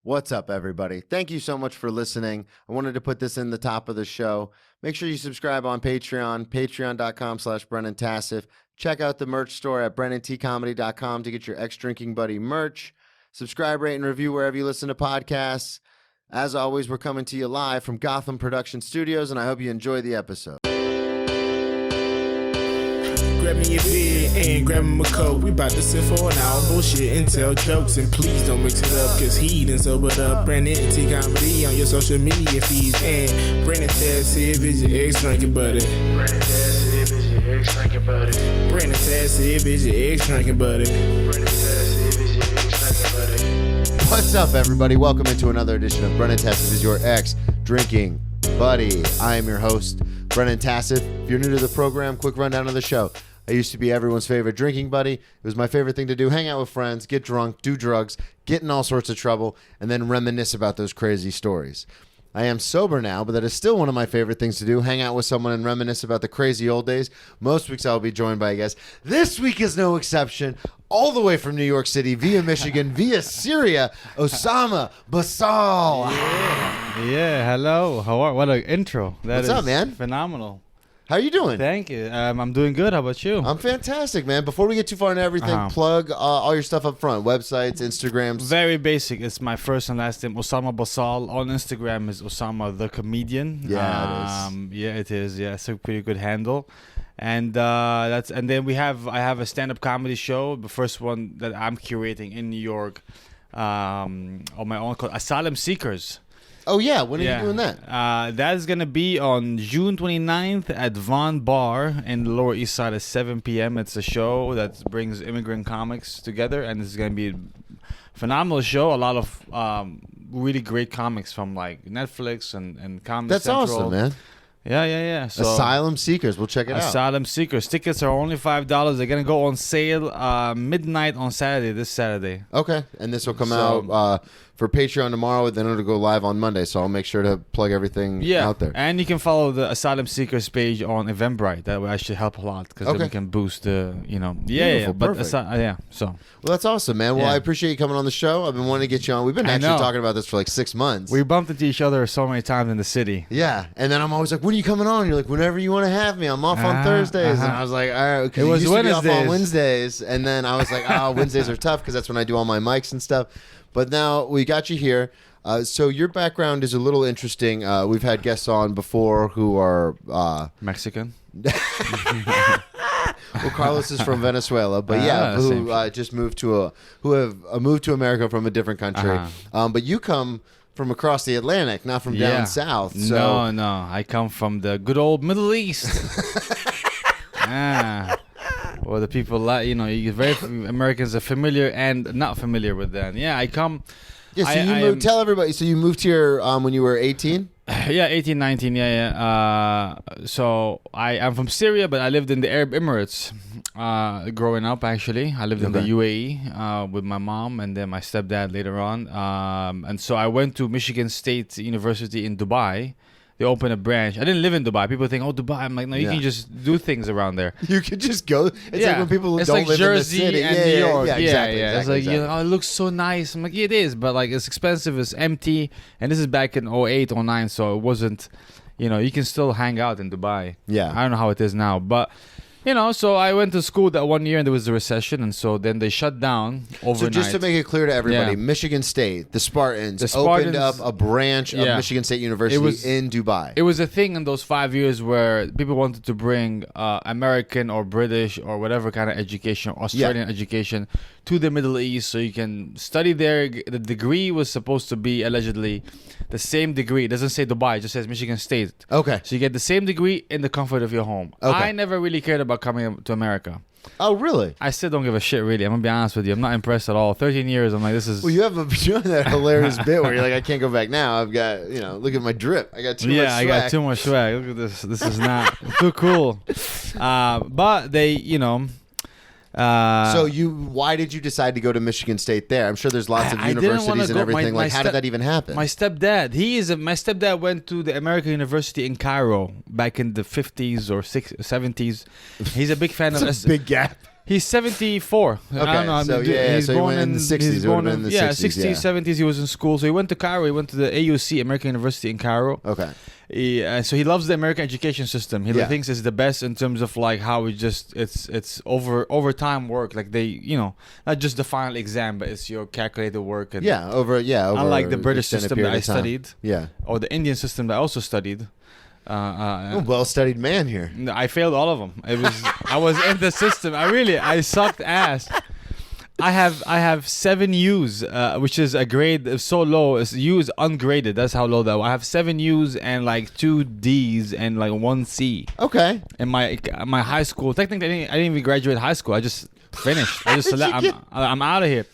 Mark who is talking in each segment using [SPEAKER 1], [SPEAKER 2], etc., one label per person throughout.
[SPEAKER 1] What's up, everybody? Thank you so much for listening. I wanted to put this in the top of the show. Make sure you subscribe on Patreon, patreon.com/Brennan Tassif. Check out the merch store at brennantcomedy.com to get your ex-drinking buddy merch. Subscribe, rate, and review wherever you listen to podcasts. As always, we're coming to you live from Gotham Production Studios, and I hope you enjoy the episode.
[SPEAKER 2] Grab me a beer and grab me a coke. We bout to sit for an hour, bullshit and tell jokes. And please don't mix it up, cause he done sobered up. Brennan T Comedy on your social media feeds. And Brennan Tassif is your ex-drinking buddy. Brennan Tassif is your ex-drinking buddy. Brennan Tassif is your ex-drinking buddy. Brennan Tassif is your ex-drinking buddy.
[SPEAKER 1] What's up, everybody? Welcome into another edition of Brennan Tassif is your ex-drinking buddy. I am your host, Brennan Tassif. If you're new to the program, quick rundown of the show. I used to be everyone's favorite drinking buddy. It was my favorite thing to do, hang out with friends, get drunk, do drugs, get in all sorts of trouble, and then reminisce about those crazy stories. I am sober now, but that is still one of my favorite things to do, hang out with someone and reminisce about the crazy old days. Most weeks I'll be joined by a guest. This week is no exception. All the way from New York City, via Michigan, via Syria, Osama Basal.
[SPEAKER 3] Yeah, hello. What an intro.
[SPEAKER 1] What's up, man?
[SPEAKER 3] Phenomenal.
[SPEAKER 1] How are you doing?
[SPEAKER 3] Thank you. I'm doing good. How about you?
[SPEAKER 1] I'm fantastic, man. Before we get too far into everything, plug all your stuff up front. Websites, Instagrams.
[SPEAKER 3] Very basic. It's my first and last name, Osama Basal. On Instagram is Osama the Comedian.
[SPEAKER 1] Yeah, it is.
[SPEAKER 3] Yeah, it is. Yeah, it's a pretty good handle. And I have a stand-up comedy show, the first one that I'm curating in New York on my own, called Asylum Seekers.
[SPEAKER 1] Oh, yeah. When are you doing that?
[SPEAKER 3] That is going to be on June 29th at Von Bar in the Lower East Side at 7 p.m. It's a show that brings immigrant comics together, and it's going to be a phenomenal show. A lot of really great comics from like Netflix and Comedy
[SPEAKER 1] That's
[SPEAKER 3] Central.
[SPEAKER 1] awesome, man.
[SPEAKER 3] Yeah. So,
[SPEAKER 1] Asylum Seekers. We'll check it out.
[SPEAKER 3] Asylum Seekers. Tickets are only $5. They're going to go on sale midnight on this Saturday.
[SPEAKER 1] Okay. And this will come out for Patreon tomorrow, then it'll go live on Monday, so I'll make sure to plug everything out there.
[SPEAKER 3] And you can follow the Asylum Seekers page on Eventbrite. That way I should help a lot, because then we can boost the,
[SPEAKER 1] Beautiful, perfect.
[SPEAKER 3] So.
[SPEAKER 1] Well, that's awesome, man. Well, I appreciate you coming on the show. I've been wanting to get you on. We've been actually talking about this for like 6 months.
[SPEAKER 3] We bumped into each other so many times in the city.
[SPEAKER 1] Yeah, and then I'm always like, when are you coming on? You're like, whenever you want to have me. I'm off on Thursdays. And I was like, all right, because you used to be off on Wednesdays. And then I was like, Wednesdays are tough because that's when I do all my mics and stuff. But now we got you here. So your background is a little interesting. We've had guests on before who are
[SPEAKER 3] Mexican.
[SPEAKER 1] Well, Carlos is from Venezuela, but who just moved to moved to America from a different country. But you come from across the Atlantic, not from down south. So.
[SPEAKER 3] No, I come from the good old Middle East. Or the people Americans are familiar and not familiar with that. Yeah, I come.
[SPEAKER 1] Yeah, so tell everybody. So you moved here when you were 18?
[SPEAKER 3] Yeah, 18, 19, so I'm from Syria, but I lived in the Arab Emirates growing up, actually. I lived in the UAE with my mom and then my stepdad later on. And so I went to Michigan State University in Dubai. They opened a branch. I didn't live in Dubai. People think, Dubai. I'm like, no, you can just do things around there.
[SPEAKER 1] You could just go. It's like when people don't
[SPEAKER 3] like
[SPEAKER 1] live
[SPEAKER 3] Jersey
[SPEAKER 1] in the city.
[SPEAKER 3] And New York.
[SPEAKER 1] Yeah, exactly.
[SPEAKER 3] It's like, it looks so nice. I'm like, it is, but like it's expensive, it's empty. And this is back in 08, 09, so it wasn't, you can still hang out in Dubai.
[SPEAKER 1] Yeah.
[SPEAKER 3] I don't know how it is now, but... so I went to school that one year and there was a recession, and so then they shut down overnight.
[SPEAKER 1] So just to make it clear to everybody, Michigan State, the Spartans opened up a branch of Michigan State University in Dubai.
[SPEAKER 3] It was a thing in those 5 years where people wanted to bring American or British or whatever kind of education, Australian education, to the Middle East so you can study there. The degree was supposed to be allegedly the same degree. It doesn't say Dubai, it just says Michigan State.
[SPEAKER 1] Okay.
[SPEAKER 3] So you get the same degree in the comfort of your home.
[SPEAKER 1] Okay.
[SPEAKER 3] I never really cared about coming to America.
[SPEAKER 1] Oh, really?
[SPEAKER 3] I still don't give a shit, really. I'm going to be honest with you. I'm not impressed at all. 13 years, I'm like, this is...
[SPEAKER 1] Well, you have that hilarious bit where you're like, I can't go back now. I've got, look at my drip. I got too much swag.
[SPEAKER 3] Yeah, I got too much swag. Look at this. This is not too cool. But they,
[SPEAKER 1] why did you decide to go to Michigan State there? I'm sure there's lots of universities and everything. How did that even happen?
[SPEAKER 3] My stepdad, my stepdad went to the American University in Cairo back in the 50s or 70s. He's a big fan of...
[SPEAKER 1] That's a big gap.
[SPEAKER 3] He's 74.
[SPEAKER 1] Okay,
[SPEAKER 3] I don't know.
[SPEAKER 1] so yeah, so he went in the 60s.
[SPEAKER 3] He's
[SPEAKER 1] It would've
[SPEAKER 3] born
[SPEAKER 1] been
[SPEAKER 3] in
[SPEAKER 1] in the
[SPEAKER 3] yeah,
[SPEAKER 1] 60s,
[SPEAKER 3] 60s,
[SPEAKER 1] yeah.
[SPEAKER 3] 70s. He was in school. So he went to Cairo. He went to the AUC, American University in Cairo.
[SPEAKER 1] Okay.
[SPEAKER 3] So he loves the American education system. He
[SPEAKER 1] Yeah.
[SPEAKER 3] thinks it's the best in terms of like how it's over time work. Like they, not just the final exam, but it's your calculated work. And
[SPEAKER 1] Over
[SPEAKER 3] unlike the British
[SPEAKER 1] extended
[SPEAKER 3] system that
[SPEAKER 1] period
[SPEAKER 3] I
[SPEAKER 1] of time.
[SPEAKER 3] studied,
[SPEAKER 1] Yeah.
[SPEAKER 3] or the Indian system that I also studied.
[SPEAKER 1] Well-studied man here.
[SPEAKER 3] I failed all of them. I was in the system. I sucked ass. I have 7 U's, which is a grade so low. U is ungraded. That's how low that was. I have 7 U's and like 2 D's and like 1 C.
[SPEAKER 1] Okay.
[SPEAKER 3] In my high school, technically I didn't even graduate high school. I just finished. I'm out of here.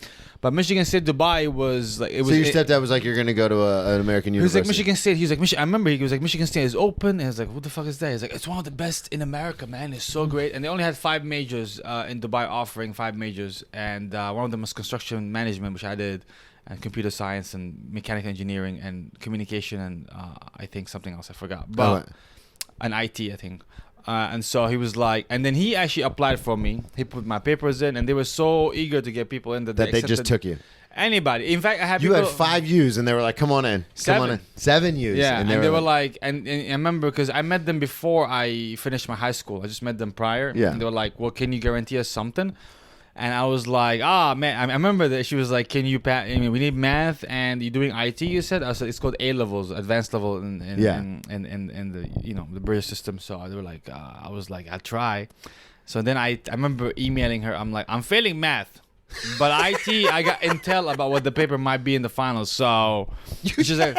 [SPEAKER 3] But Michigan State Dubai was like it was.
[SPEAKER 1] So your stepdad was like, "You're gonna go to an American
[SPEAKER 3] He was
[SPEAKER 1] university."
[SPEAKER 3] like Michigan State. He was like I remember he was like Michigan State is open, and I was like, "What the fuck is that?" He's like, "It's one of the best in America, man. It's so great." And they only had 5 majors in Dubai, offering 5 majors, and one of them was construction management, which I did, and computer science and mechanical engineering and communication and I think something else I forgot, but and IT I think. And so he was like, and then he actually applied for me. He put my papers in, and they were so eager to get people in that
[SPEAKER 1] they just took you.
[SPEAKER 3] Anybody. In fact, I had
[SPEAKER 1] You
[SPEAKER 3] people,
[SPEAKER 1] had 5 U's, and they were like, "Come on in, come on in." 7 U's.
[SPEAKER 3] Yeah,
[SPEAKER 1] and
[SPEAKER 3] they were like, and I remember because I met them before I finished my high school. I just met them prior.
[SPEAKER 1] Yeah.
[SPEAKER 3] And they were like, "Well, can you guarantee us something?" And I was like, man, I remember that she was like, "Can you pass? I mean, we need math, and you're doing IT." You said, I said it's called A levels, advanced level in the the British system. So they were like, I was like, I'll try. So then I remember emailing her. I'm like, I'm failing math, but IT, I got intel about what the paper might be in the finals. So she's like,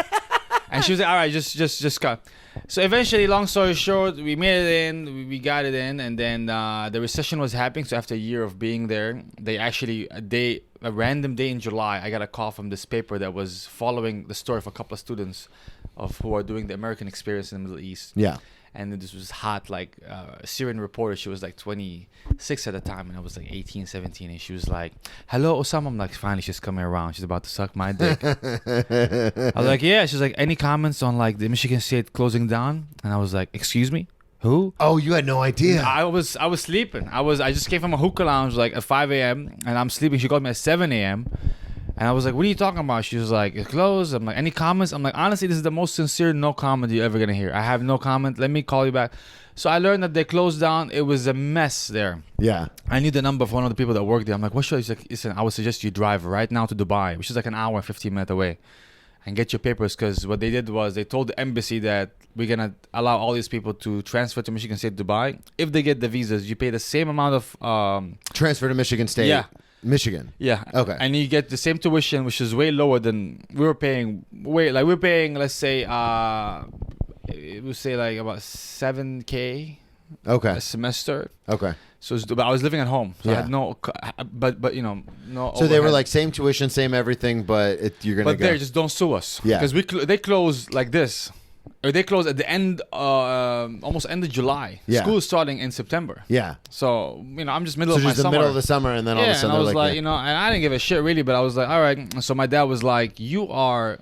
[SPEAKER 3] and she was like, all right, just cut. So eventually, long story short, we made it in, we got it in, and then the recession was happening. So after a year of being there, a random day in July, I got a call from this paper that was following the story of a couple of students who are doing the American experience in the Middle East.
[SPEAKER 1] Yeah.
[SPEAKER 3] And then this was hot, like a Syrian reporter. She was like 26 at the time, and I was like 18, 17. And she was like, "Hello, Osama." I'm like, finally, she's coming around. She's about to suck my dick. I was like, yeah. She's like, any comments on like the Michigan State closing down? And I was like, excuse me? Who?
[SPEAKER 1] Oh, you had no idea.
[SPEAKER 3] I was sleeping. I just came from a hookah lounge like at 5 a.m. and I'm sleeping. She called me at 7 a.m. And I was like, what are you talking about? She was like, it's closed. I'm like, any comments? I'm like, honestly, this is the most sincere no comment you're ever going to hear. I have no comment. Let me call you back. So I learned that they closed down. It was a mess there.
[SPEAKER 1] Yeah.
[SPEAKER 3] I knew the number of one of the people that worked there. I'm like, what should I? She's like, listen, I would suggest you drive right now to Dubai, which is like an hour and 15 minutes away, and get your papers. Because what they did was they told the embassy that we're going to allow all these people to transfer to Michigan State, Dubai. If they get the visas, you pay the same amount of...
[SPEAKER 1] transfer to Michigan State.
[SPEAKER 3] Yeah.
[SPEAKER 1] Michigan.
[SPEAKER 3] Yeah.
[SPEAKER 1] Okay.
[SPEAKER 3] And you get the same tuition, which is way lower than we were paying. We're paying, let's say, it would say like about $7,000
[SPEAKER 1] Okay.
[SPEAKER 3] a semester.
[SPEAKER 1] Okay.
[SPEAKER 3] So but I was living at home, so I had no, but no.
[SPEAKER 1] So they were
[SPEAKER 3] overhead.
[SPEAKER 1] like same tuition, same everything, but you're gonna
[SPEAKER 3] But
[SPEAKER 1] go.
[SPEAKER 3] they just don't sue us.
[SPEAKER 1] Yeah.
[SPEAKER 3] Because they close like this. Or they close at the end, almost end of July.
[SPEAKER 1] Yeah.
[SPEAKER 3] School is starting in September.
[SPEAKER 1] Yeah.
[SPEAKER 3] So, I'm just middle
[SPEAKER 1] So
[SPEAKER 3] of my
[SPEAKER 1] just the
[SPEAKER 3] summer.
[SPEAKER 1] middle of the summer, and then all of a sudden
[SPEAKER 3] and I was
[SPEAKER 1] they're
[SPEAKER 3] like,
[SPEAKER 1] yeah.
[SPEAKER 3] and I didn't give a shit really, but I was like, all right. So my dad was like, you are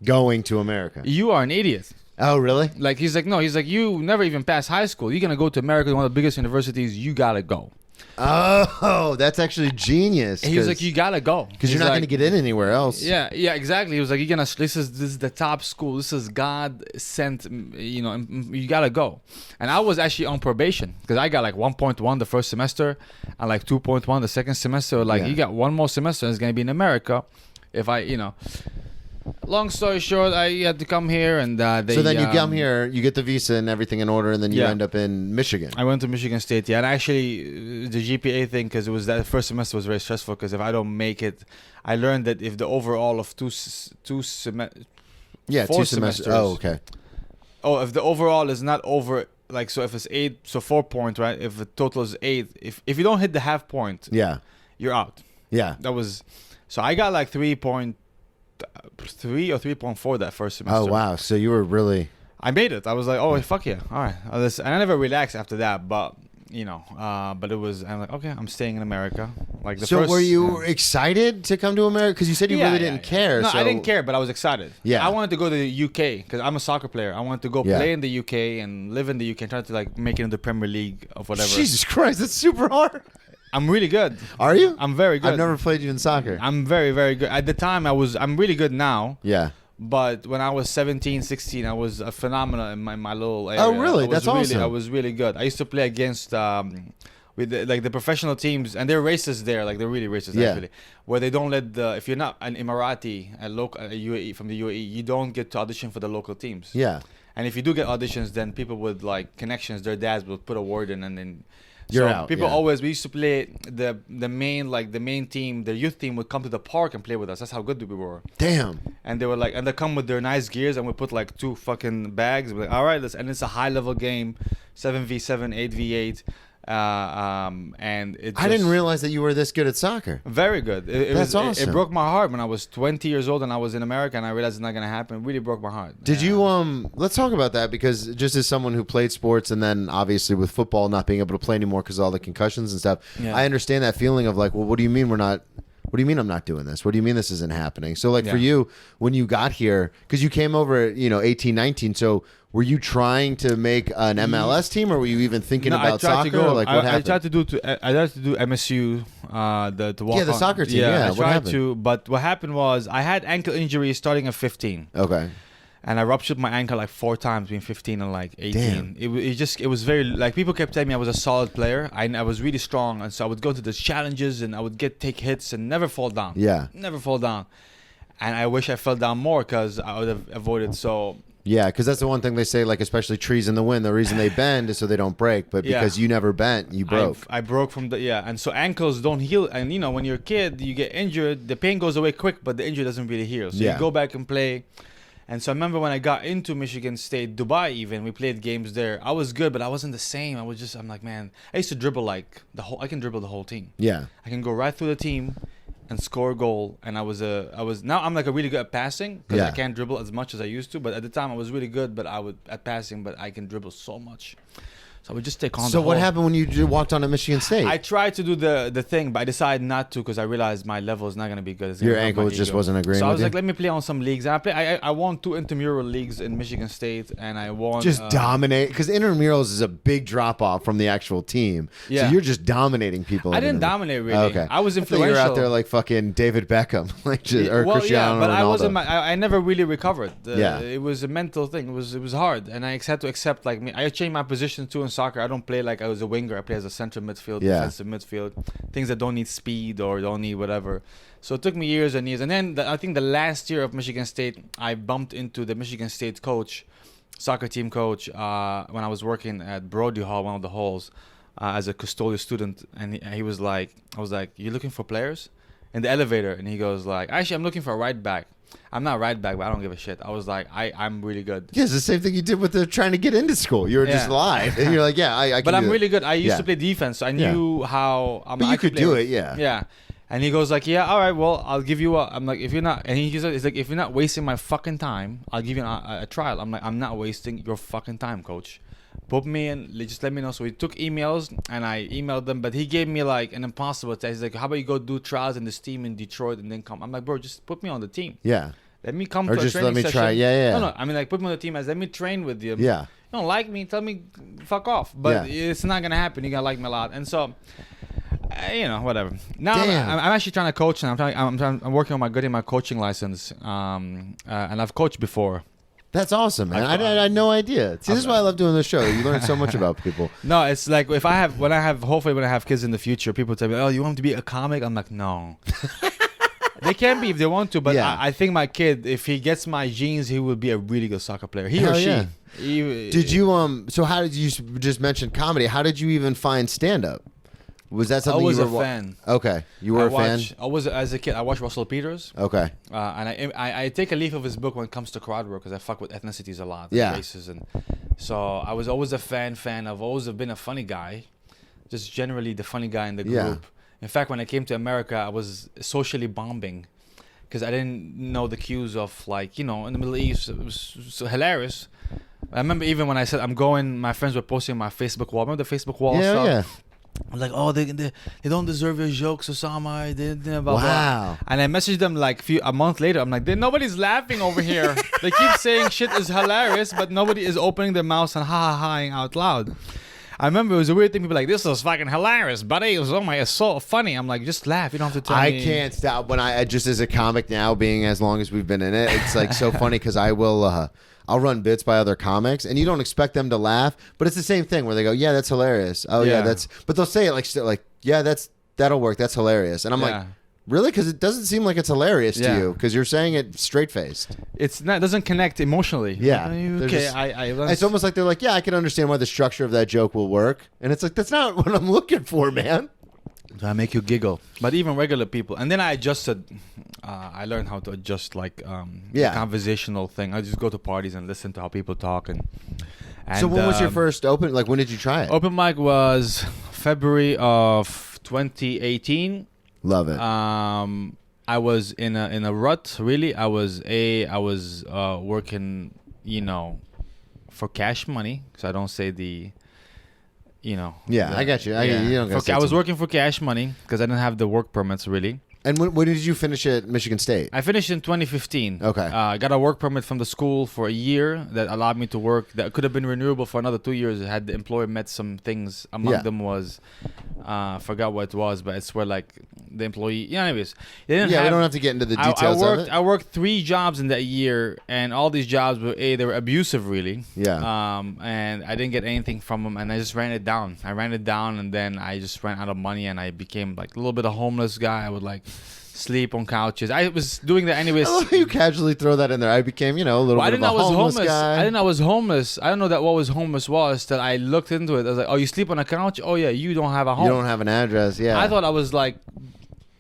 [SPEAKER 1] going to America.
[SPEAKER 3] an idiot.
[SPEAKER 1] Oh, really?
[SPEAKER 3] Like, he's like, no, he's like, you never even passed high school. You're going to go to America, one of the biggest universities. You got to go.
[SPEAKER 1] Oh, that's actually genius.
[SPEAKER 3] And he was like, you got to go.
[SPEAKER 1] Because you're not going to get in anywhere else.
[SPEAKER 3] Yeah, exactly. He was like, this is the top school. This is God sent, you got to go. And I was actually on probation because I got like 1.1 the first semester and like 2.1 the second semester. Like, you got one more semester and it's going to be in America. If long story short, I had to come here and
[SPEAKER 1] So then you come here, you get the visa and everything in order, and then you end up in Michigan.
[SPEAKER 3] I went to Michigan State, and actually the GPA thing, because it was that first semester was very stressful. Because if I don't make it, I learned that if the overall of four semesters.
[SPEAKER 1] Oh, okay.
[SPEAKER 3] Oh, if the overall is not over, like, so if it's 8, so 4 points, right? If the total is 8, if you don't hit the half point, you're out.
[SPEAKER 1] Yeah.
[SPEAKER 3] That was, so I got like 3.3 or 3.4 that first semester.
[SPEAKER 1] Oh, wow. So you were really...
[SPEAKER 3] I made it. I was like, oh, fuck yeah. All right. And I never relaxed after that, but, but it was, I'm like, okay, I'm staying in America. Like
[SPEAKER 1] were you excited to come to America? Because you said you really didn't care.
[SPEAKER 3] No,
[SPEAKER 1] so...
[SPEAKER 3] I didn't care, but I was excited.
[SPEAKER 1] Yeah.
[SPEAKER 3] I wanted to go to the UK because I'm a soccer player. I wanted to go play in the UK and live in the UK and try to like make it into the Premier League of whatever.
[SPEAKER 1] Jesus Christ, that's super hard.
[SPEAKER 3] I'm really good.
[SPEAKER 1] Are you?
[SPEAKER 3] I'm very good.
[SPEAKER 1] I've never played you in soccer.
[SPEAKER 3] I'm very, very good. At the time, I'm really good now.
[SPEAKER 1] Yeah.
[SPEAKER 3] But when I was 17, 16, I was a phenomenal in my little area.
[SPEAKER 1] Oh, really?
[SPEAKER 3] That's
[SPEAKER 1] awesome.
[SPEAKER 3] I was really good. I used to play against with the professional teams, and they're racist there. Like they're really racist actually, where they don't let if you're not an Emirati, a UAE from the UAE, you don't get to audition for the local teams.
[SPEAKER 1] Yeah.
[SPEAKER 3] And if you do get auditions, then people with like connections, their dads will put a word in, and then
[SPEAKER 1] You're out.
[SPEAKER 3] People
[SPEAKER 1] yeah.
[SPEAKER 3] always, we used to play the main team, the youth team would come to the park and play with us. That's how good we were.
[SPEAKER 1] Damn.
[SPEAKER 3] And they were like, and they come with their nice gears, and we put like 2 fucking bags. We're like, all right, and it's a high level game, 7v7, 8v8. And it
[SPEAKER 1] I didn't realize that you were this good at soccer.
[SPEAKER 3] Very good.
[SPEAKER 1] That's awesome.
[SPEAKER 3] It broke my heart when I was 20 years old and I was in America and I realized it's not gonna happen. It really broke my heart.
[SPEAKER 1] Did you let's talk about that, because just as someone who played sports and then obviously with football not being able to play anymore because of all the concussions and stuff, I understand that feeling of like, well, what do you mean what do you mean I'm not doing this? What do you mean this isn't happening? So like for you, when you got here, because you came over at 18, 19, so were you trying to make an MLS team, or were you even thinking about soccer? Or like what happened?
[SPEAKER 3] I tried to do MSU, the walk
[SPEAKER 1] the soccer team. Yeah,
[SPEAKER 3] I tried to, but what happened was I had ankle injuries starting at 15.
[SPEAKER 1] Okay.
[SPEAKER 3] And I ruptured my ankle like 4 times between 15 and like 18.
[SPEAKER 1] Damn.
[SPEAKER 3] It was very, like, people kept telling me I was a solid player. I was really strong, and so I would go to the challenges and I would take hits and never fall down.
[SPEAKER 1] Yeah.
[SPEAKER 3] Never fall down. And I wish I fell down more because I would have avoided so.
[SPEAKER 1] Yeah, because that's the one thing they say, like, especially trees in the wind, the reason they bend is so they don't break. But because you never bent, you broke.
[SPEAKER 3] I broke from and so ankles don't heal. And, when you're a kid, you get injured, the pain goes away quick, but the injury doesn't really heal. So you go back and play. And so I remember when I got into Michigan State, Dubai even, we played games there. I was good, but I wasn't the same. I'm like, man, I used to dribble like I can dribble the whole team.
[SPEAKER 1] Yeah.
[SPEAKER 3] I can go right through the team and score a goal. And now I'm like a really good at passing because I can't dribble as much as I used to. But at the time I was really good, at passing, but I can dribble so much. So I would just take on
[SPEAKER 1] So what happened when you walked on to Michigan State?
[SPEAKER 3] I tried to do the thing, but I decided not to because I realized my level is not going to be good.
[SPEAKER 1] Your ankle just wasn't agreeing with you?
[SPEAKER 3] So I was like, let me play on some leagues. And I won 2 intramural leagues in Michigan State, and I won...
[SPEAKER 1] Just dominate, because intramurals is a big drop-off from the actual team. Yeah. So you're just dominating people.
[SPEAKER 3] I didn't dominate, really.
[SPEAKER 1] Okay.
[SPEAKER 3] I was influential.
[SPEAKER 1] You were out there like fucking David Beckham or Cristiano Ronaldo.
[SPEAKER 3] But I wasn't. I never really recovered. It was a mental thing. It was hard, and I had to accept, like, me. I changed my position too in soccer. I don't play like I was a winger. I play as a central midfield, defensive midfield, things that don't need speed or don't need whatever. So it took me years and years. And then I think the last year of Michigan State, I bumped into the Michigan State soccer team coach, when I was working at Brody Hall, one of the halls, as a custodial student. And he was like, I was like, you looking for players? In the elevator. And he goes like, actually, I'm looking for a right back. I'm not right back, but I don't give a shit. I was like, I'm really good.
[SPEAKER 1] Yeah, it's the same thing you did with trying to get into school. You were just live. And you're like, I can
[SPEAKER 3] But I'm really good. I used
[SPEAKER 1] to
[SPEAKER 3] play defense, so I knew how...
[SPEAKER 1] But you could do it, yeah.
[SPEAKER 3] Yeah. And he goes like, yeah, all right, well, I'll give you I'm like, if you're not... And he's like, if you're not wasting my fucking time, I'll give you a trial. I'm like, I'm not wasting your fucking time, coach. Put me in, just let me know. So we took emails, and I emailed them, but he gave me like an impossible test. He's like, how about you go do trials in this team in Detroit and then come? I'm like, bro, just put me on the team.
[SPEAKER 1] Yeah.
[SPEAKER 3] Let me come
[SPEAKER 1] or
[SPEAKER 3] to
[SPEAKER 1] just
[SPEAKER 3] a training
[SPEAKER 1] let me
[SPEAKER 3] session.
[SPEAKER 1] try. Yeah.
[SPEAKER 3] No. I mean, like, put me on the team as let me train with you.
[SPEAKER 1] Yeah.
[SPEAKER 3] You don't like me, tell me, fuck off. But it's not gonna happen. You're gonna like me a lot, and so, whatever. Now I'm actually trying to coach, and I'm working on getting my coaching license. And I've coached before.
[SPEAKER 1] That's awesome, man. I had no idea. See, this is why I love doing this show. You learn so much about people.
[SPEAKER 3] No, it's like hopefully when I have kids in the future, people tell me, oh, you want to be a comic? I'm like, no. They can be if they want to, but I think my kid, if he gets my genes, he will be a really good soccer player. He or she.
[SPEAKER 1] Did you so how did you just mention comedy? How did you even find stand-up? Was that something
[SPEAKER 3] I was
[SPEAKER 1] you were
[SPEAKER 3] a fan.
[SPEAKER 1] Okay, you were a fan.
[SPEAKER 3] As a kid. I watched Russell Peters.
[SPEAKER 1] Okay,
[SPEAKER 3] and I take a leaf of his book when it comes to crowd work because I fuck with ethnicities a lot, races, and so I was always a fan. I've always been a funny guy, just generally the funny guy in the group.
[SPEAKER 1] Yeah.
[SPEAKER 3] In fact, when I came to America, I was socially bombing because I didn't know the cues of, like, in the Middle East. It was so hilarious. I remember even when I said I'm going, my friends were posting on my Facebook wall. Remember the Facebook wall stuff?
[SPEAKER 1] Yeah.
[SPEAKER 3] I'm like, oh, they don't deserve your jokes, Osama. Blah,
[SPEAKER 1] wow.
[SPEAKER 3] Blah. And I messaged them like a month later. I'm like, nobody's laughing over here. They keep saying shit is hilarious, but nobody is opening their mouths and ha-ha-haing out loud. I remember it was a weird thing. People were like, this is fucking hilarious, buddy. It was, oh my, it's so funny. I'm like, just laugh. You don't have to tell me.
[SPEAKER 1] I can't stop when I just as a comic now, being as long as we've been in it, it's like so funny because I'll run bits by other comics, and you don't expect them to laugh, but it's the same thing where they go, "Yeah, that's hilarious." Oh yeah, that's. But they'll say it like, "Yeah, that'll work. That's hilarious," and I'm like. Really? Because it doesn't seem like it's hilarious to you because you're saying it straight faced.
[SPEAKER 3] It's not. It doesn't connect emotionally.
[SPEAKER 1] Yeah.
[SPEAKER 3] Okay.
[SPEAKER 1] It's almost like they're like, yeah, I can understand why the structure of that joke will work, and it's like that's not what I'm looking for, man.
[SPEAKER 3] I make you giggle, but even regular people. And then I adjusted. I learned how to adjust the conversational thing. I just go to parties and listen to how people talk. And
[SPEAKER 1] so when was your first open? Like when did you try it?
[SPEAKER 3] Open mic was February of 2018.
[SPEAKER 1] Love it.
[SPEAKER 3] I was in a rut. Really, I was working, for cash money. So I don't say the,
[SPEAKER 1] Yeah, I got you. You don't
[SPEAKER 3] I was working for cash money because I didn't have the work permits really.
[SPEAKER 1] And when did you finish at Michigan State?
[SPEAKER 3] I finished in 2015.
[SPEAKER 1] Okay.
[SPEAKER 3] I got a work permit from the school for a year that allowed me to work. That could have been renewable for another 2 years. Had the employer met some things. Among them was, forgot what it was, but it's where like the employee. Yeah, anyways.
[SPEAKER 1] We don't have to get into the details of it.
[SPEAKER 3] I worked 3 jobs in that year, and all these jobs they were abusive, really.
[SPEAKER 1] Yeah.
[SPEAKER 3] And I didn't get anything from them, and I just ran it down. And then I just ran out of money, and I became like a little bit of homeless guy. I would like sleep on couches. I was doing that anyways.
[SPEAKER 1] I love how you casually throw that in there. I became, a little bit of a homeless guy.
[SPEAKER 3] I didn't know I was homeless. I don't know that what was homeless was till I looked into it. I was like, oh, you sleep on a couch? Oh yeah, you don't have a home.
[SPEAKER 1] You don't have an address. Yeah.
[SPEAKER 3] I thought I was like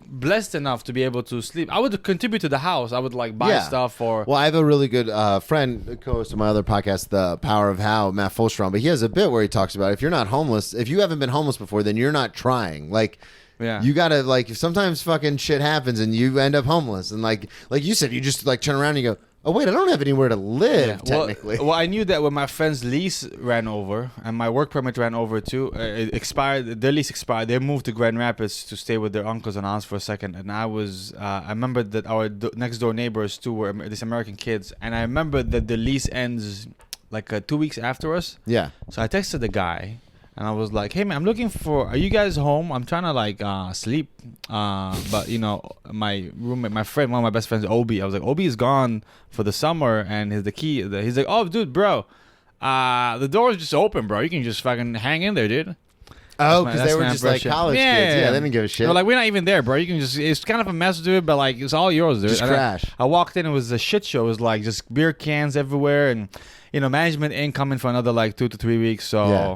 [SPEAKER 3] blessed enough to be able to sleep. I would contribute to the house. I would like buy stuff or.
[SPEAKER 1] Well, I have a really good friend, co-host of my other podcast, The Power of How, Matt Fulstrom. But he has a bit where he talks about if you're not homeless, if you haven't been homeless before, then you're not trying. Like.
[SPEAKER 3] Yeah.
[SPEAKER 1] You gotta like sometimes fucking shit happens and you end up homeless and like you said you just like turn around and you go, oh wait, I don't have anywhere to live technically.
[SPEAKER 3] Well, I knew that when my friend's lease ran over and my work permit ran over too, it expired. Their lease expired. They moved to Grand Rapids to stay with their uncles and aunts for a second. And I remember that our next door neighbors too were these American kids, and I remember that the lease ends like 2 weeks after us.
[SPEAKER 1] Yeah.
[SPEAKER 3] So I texted the guy. And I was like, hey, man, I'm looking are you guys home? I'm trying to, like, sleep. But, my roommate, my friend, one of my best friends, Obi. I was like, Obi is gone for the summer, and he's the key. He's like, oh, dude, bro, the door's just open, bro. You can just fucking hang in there, dude.
[SPEAKER 1] Oh, because they were just, like, college kids. Yeah, they didn't give a shit.
[SPEAKER 3] They're like, we're not even there, bro. You can just, it's kind of a mess, dude, but, like, it's all yours, dude.
[SPEAKER 1] Just crash.
[SPEAKER 3] I walked in, it was a shit show. It was, like, just beer cans everywhere, and, management ain't coming for another, like, 2 to 3 weeks, so... Yeah.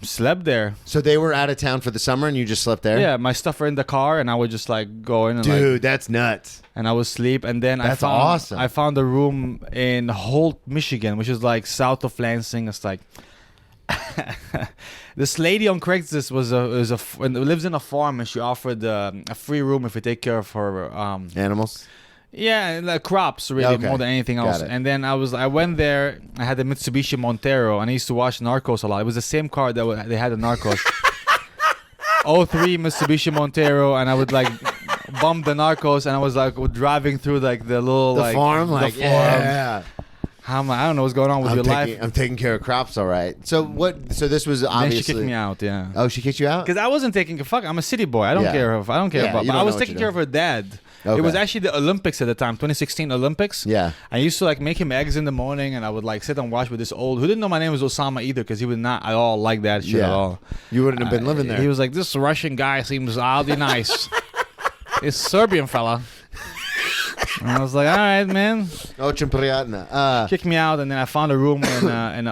[SPEAKER 3] Slept there.
[SPEAKER 1] So they were out of town for the summer and you just slept there?
[SPEAKER 3] Yeah, my stuff were in the car and I would just like go in and
[SPEAKER 1] dude, that's nuts.
[SPEAKER 3] And I would sleep and then
[SPEAKER 1] awesome.
[SPEAKER 3] I found a room in Holt, Michigan, which is like south of Lansing. It's like this lady on Craigslist lives in a farm and she offered a free room if we take care of her
[SPEAKER 1] animals.
[SPEAKER 3] Yeah, like crops really more than anything else. And then I went there. I had the Mitsubishi Montero, and I used to watch Narcos a lot. It was the same car that they had in Narcos. 03 Mitsubishi Montero, and I would like bump the Narcos, and I was like driving through like the little
[SPEAKER 1] farm,
[SPEAKER 3] the farm.
[SPEAKER 1] Yeah.
[SPEAKER 3] I don't know what's going on with your life.
[SPEAKER 1] I'm taking care of crops, all right. So what? So this was obviously.
[SPEAKER 3] Then she kicked me out. Yeah.
[SPEAKER 1] Oh, she kicked you out?
[SPEAKER 3] Because I wasn't taking a fuck. I'm a city boy. I don't care. I don't care about. But I was taking care of her dad. Okay. It was actually the Olympics at the time, 2016 Olympics.
[SPEAKER 1] Yeah.
[SPEAKER 3] I used to like make him eggs in the morning, and I would like sit and watch with this who didn't know my name was Osama either, because he would not at all like that shit at all.
[SPEAKER 1] You wouldn't have been living there.
[SPEAKER 3] He was like, this Russian guy seems oddly nice. It's Serbian fella. And I was like, all right, man.
[SPEAKER 1] Очень приятно.
[SPEAKER 3] Kicked me out, and then I found a room on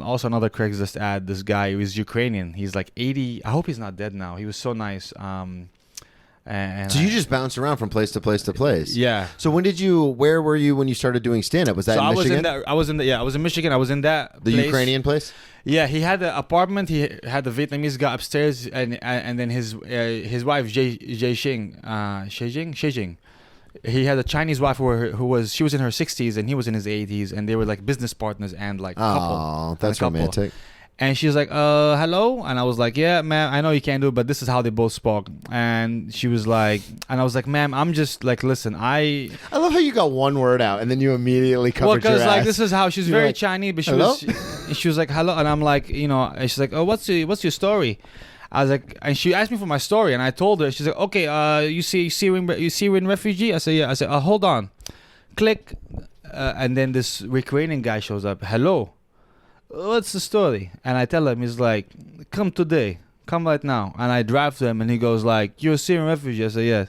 [SPEAKER 3] also another Craigslist ad. This guy who was Ukrainian. He's like 80. I hope he's not dead now. He was so nice.
[SPEAKER 1] So you just bounced around from place to place to place.
[SPEAKER 3] Yeah.
[SPEAKER 1] So where were you when you started doing stand-up? Was that in Michigan?
[SPEAKER 3] I was in Michigan. I was in that
[SPEAKER 1] the
[SPEAKER 3] place.
[SPEAKER 1] Ukrainian place?
[SPEAKER 3] Yeah, he had an apartment. He had the Vietnamese guy upstairs, and then his wife Shejing. He had a Chinese wife she was in her 60s and he was in his 80s, and they were like business partners and like couple.
[SPEAKER 1] Oh, that's romantic.
[SPEAKER 3] And she was like, hello? And I was like, yeah, ma'am, I know you can't do it, but this is how they both spoke. And she was like, and I was like, ma'am, I'm just like, listen, I
[SPEAKER 1] love how you got one word out and then you immediately covered your
[SPEAKER 3] because
[SPEAKER 1] ass.
[SPEAKER 3] like this is how she's
[SPEAKER 1] You're
[SPEAKER 3] very
[SPEAKER 1] like,
[SPEAKER 3] Chinese, but
[SPEAKER 1] hello?
[SPEAKER 3] she was like, hello, and I'm like, and she's like, oh, what's your story? I was like, and she asked me for my story, and I told her. She's like, okay, you Syrian refugee? I said, yeah. I said, hold on, click, and then this Ukrainian guy shows up. Hello. What's the story? And I tell him, he's like, come today, come right now. And I drive to him, and he goes like, you're a Syrian refugee? I say, yes.